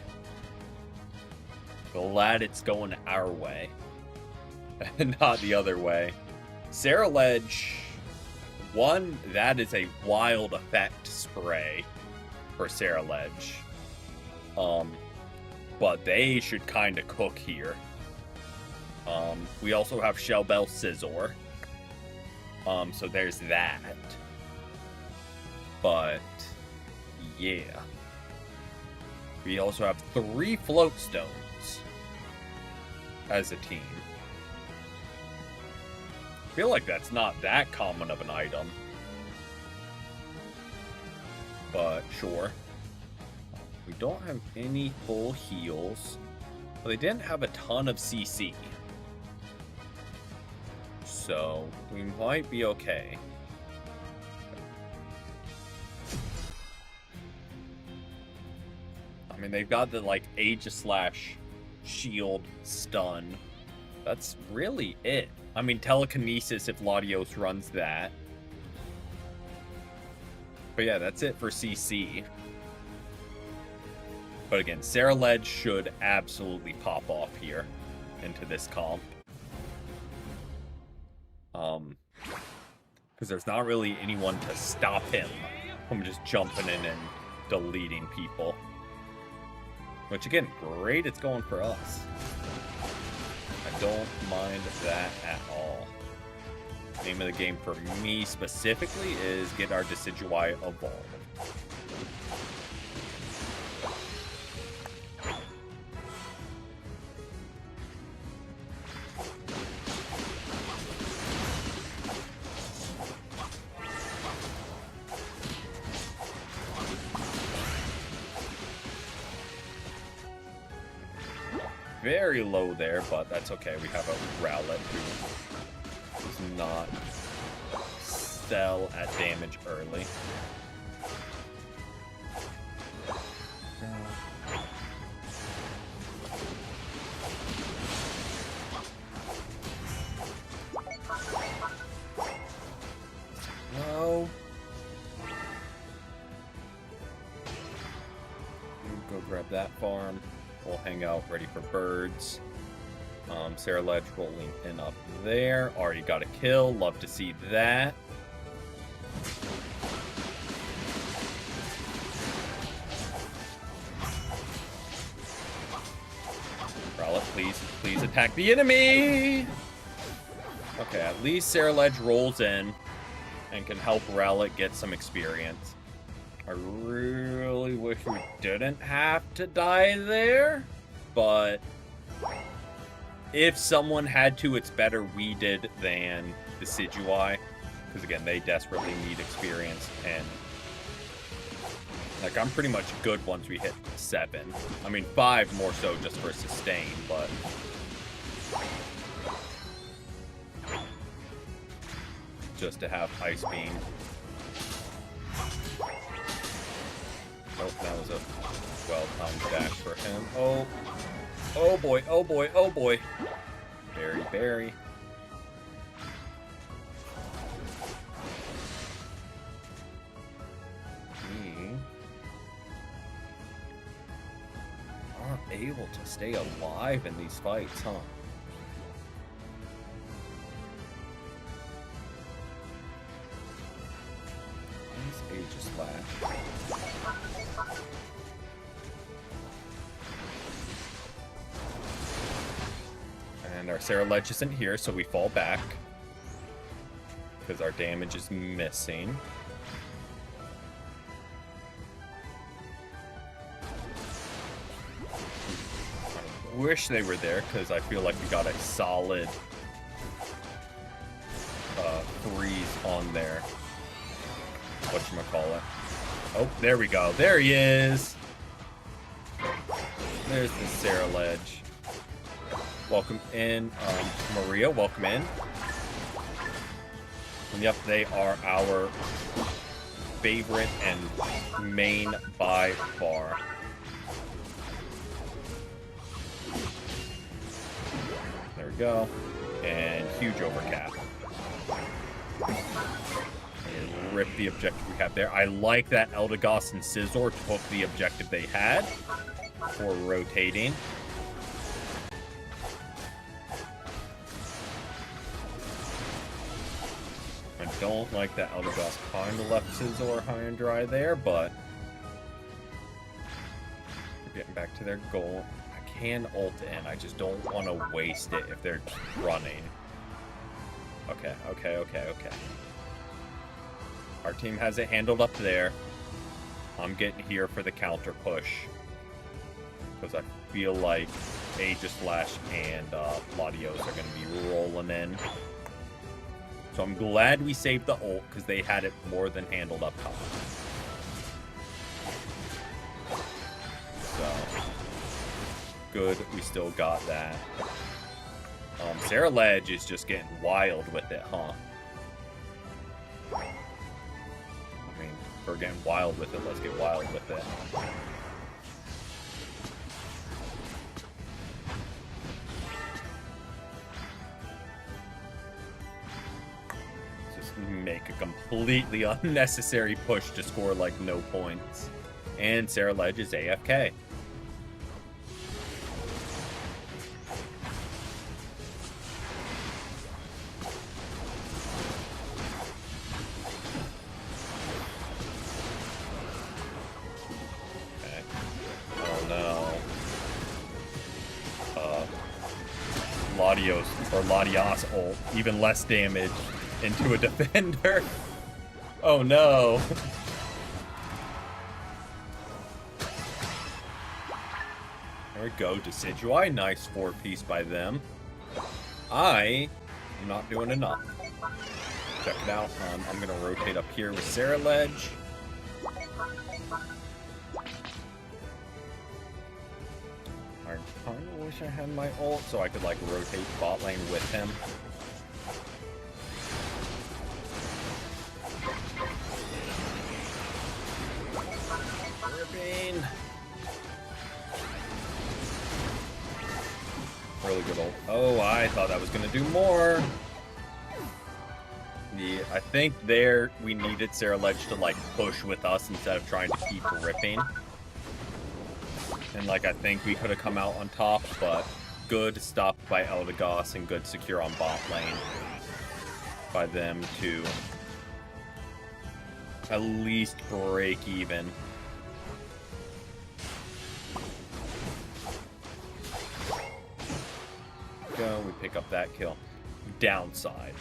Glad it's going our way. And not the other way. Ceruledge... One, that is a wild effect spray for Ceruledge. But they should kind of cook here. We also have Shellbell Scizor. So there's that. But, yeah. We also have 3 Float Stones as a team. I feel like that's not that common of an item. But, sure. We don't have any full heals. But they didn't have a ton of CC. So, we might be okay. I mean, they've got the, like, Aegislash, Shield, Stun. That's really it. I mean, Telekinesis if Latios runs that. But yeah, that's it for CC. But again, Ceruledge should absolutely pop off here into this comp. Because there's not really anyone to stop him from just jumping in and deleting people. Which again, great, it's going for us. I don't mind that at all. Name of the game for me specifically is get our Decidueye evolved. Very low there, but that's okay. We have a Rowlet who does not sell at damage early. No. Go grab that farm. We'll hang out ready for birds. Sarah Ledge rolling in up there. Already got a kill. Love to see that. Rowlet, please attack the enemy! Okay, at least Sarah Ledge rolls in and can help Rowlet get some experience. I really wish we didn't have to die there, but if someone had to, it's better we did than the Decidueye, because again, they desperately need experience, and like I'm pretty much good once we hit 7. I mean 5 more so just for sustain, but just to have Ice Beam. Oh, that was a well-timed dash for him. Oh. Oh boy, oh boy, oh boy. Berry. We aren't able to stay alive in these fights, huh? Aegis Slash. And our Sarah Ledge isn't here, so we fall back. Because our damage is missing. I wish they were there, because I feel like we got a solid freeze on there. Whatchamacallit. Oh, there we go. There he is. There's the Sarah Ledge. Welcome in, Maria. Welcome in. And yep, they are our favorite and main by far. There we go. And huge overcap. And rip the objective we have there. I like that Eldegoss and Scizor took the objective they had for rotating. I don't like that Eldegoss kind of left Scizor high and dry there, but we're getting back to their goal. I can ult in, I just don't want to waste it if they're running. Okay. Our team has it handled up there. I'm getting here for the counter push. Because I feel like Aegis Slash and Latios are going to be rolling in. So I'm glad we saved the ult, because they had it more than handled up top. So, good, we still got that. Sarah Ledge is just getting wild with it, huh? I mean, if we're getting wild with it, let's get wild with it. Just make a completely unnecessary push to score like no points. And Sarah Ledge is AFK. Latios ult, even less damage. into a defender. Oh no. There we go, Decidueye. Nice 4-piece by them. I am not doing enough. Check it out. I'm going to rotate up here with Ceruledge. I kind of wish I had my ult so I could, like, rotate bot lane with him. Ripping. Really good ult. Oh, I thought that was going to do more. Yeah, I think there we needed Ceruledge to, like, push with us instead of trying to keep ripping. And, like, I think we could have come out on top, but good stop by Eldegoss and good secure on bot lane by them to at least break even. Go, we pick up that kill. Downside,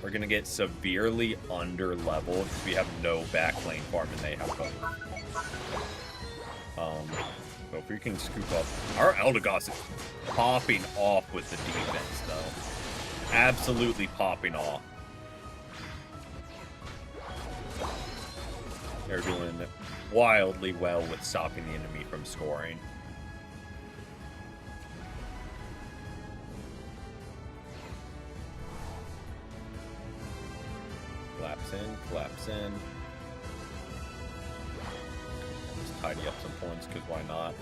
we're gonna get severely under leveled because we have no back lane farm and they have both. So if we can scoop up, our Eldegoss is popping off with the defense though. Absolutely popping off. They're doing wildly well with stopping the enemy from scoring. Collapse in. Let's tidy up some points, because why not?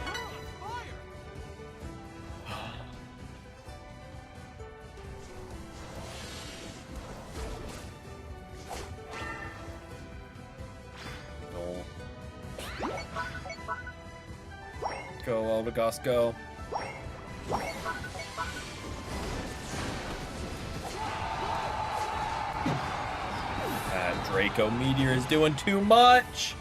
Go, Eldegoss, go. Draco Meteor is doing too much.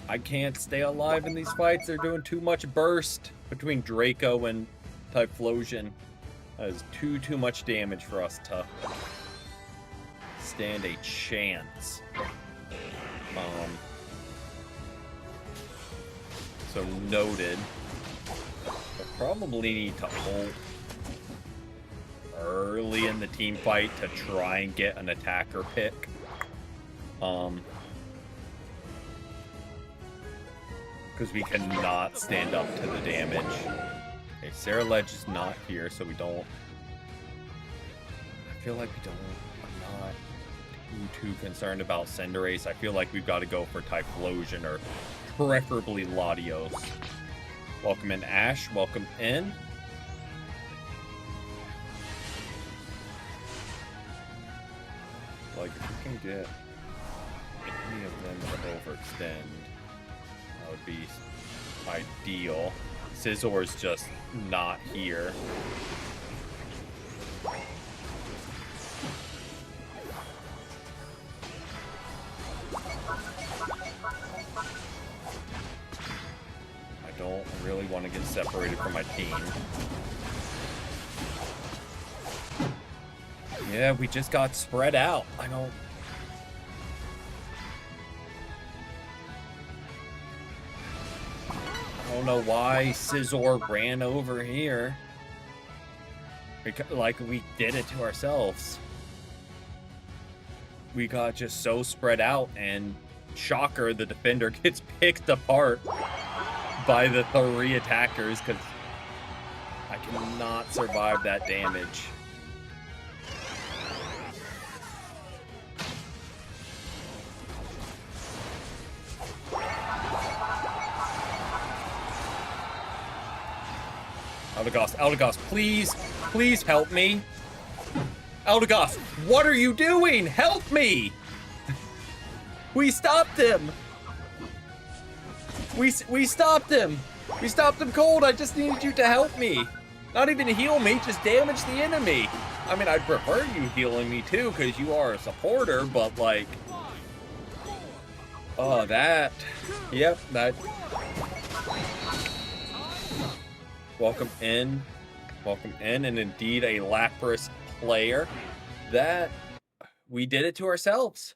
I can't stay alive in these fights. They're doing too much burst between Draco and Typhlosion. That is too much damage for us to stand a chance. So noted. We'll probably need to ult early in the team fight to try and get an attacker pick. Because we cannot stand up to the damage. Okay, Ceruledge is not here, so we don't... I feel like we don't... I'm not too concerned about Cinderace. I feel like we've got to go for Typhlosion or preferably Latios. Welcome in, Ash. Welcome in. Like, if we can get any of them to overextend, that would be ideal. Scizor's just not here. I don't really want to get separated from my team. Yeah, we just got spread out. I don't know why Scizor ran over here. Because, like, we did it to ourselves. We got just so spread out, and shocker, the defender gets picked apart by the 3 attackers because I cannot survive that damage. Eldegoss, please help me. Eldegoss, what are you doing? Help me! We stopped him. We stopped him. We stopped him cold. I just needed you to help me. Not even heal me, just damage the enemy. I mean, I'd prefer you healing me too, because you are a supporter, but like... Oh, that... Yep, that... Welcome in, and indeed a Lapras player. That we did it to ourselves.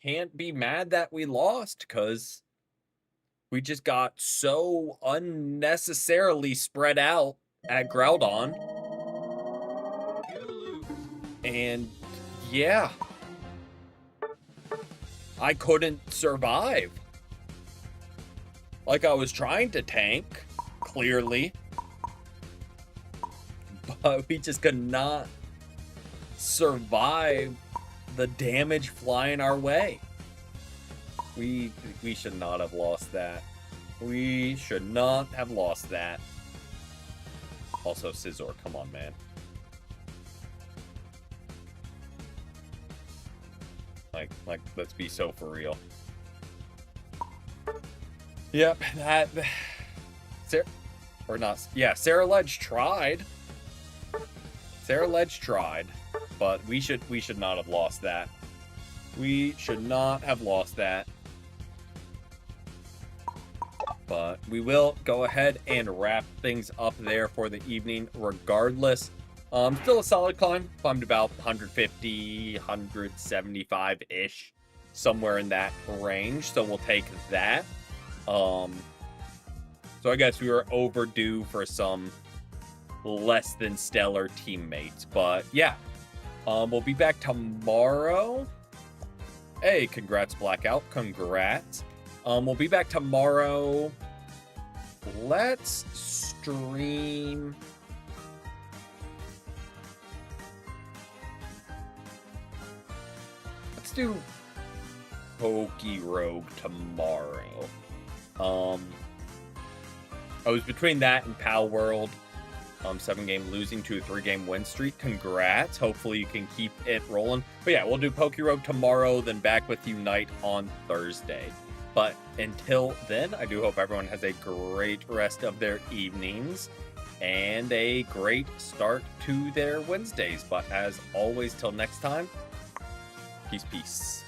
Can't be mad that we lost because we just got so unnecessarily spread out at Groudon. You lose. And yeah, I couldn't survive. Like I was trying to tank, clearly. But we just could not survive the damage flying our way. We should not have lost that. We should not have lost that. Also, Scizor, come on, man. Like, let's be so for real. Yep, that... Sarah Ledge tried. Sarah Ledge tried, but we should not have lost that. We should not have lost that. But we will go ahead and wrap things up there for the evening regardless. Still a solid climb. Climbed about 150, 175-ish. Somewhere in that range. So we'll take that. So I guess we were overdue for some less than stellar teammates. But yeah. We'll be back tomorrow. Hey, congrats, Blackout. Congrats. We'll be back tomorrow. Let's stream. Let's do Pokerogue tomorrow. I was between that and Pal World. 7-game losing to a 3-game win streak. Congrats. Hopefully you can keep it rolling. But yeah, we'll do Pokerogue tomorrow, then back with Unite on Thursday. But until then, I do hope everyone has a great rest of their evenings and a great start to their Wednesdays. But as always, till next time, peace.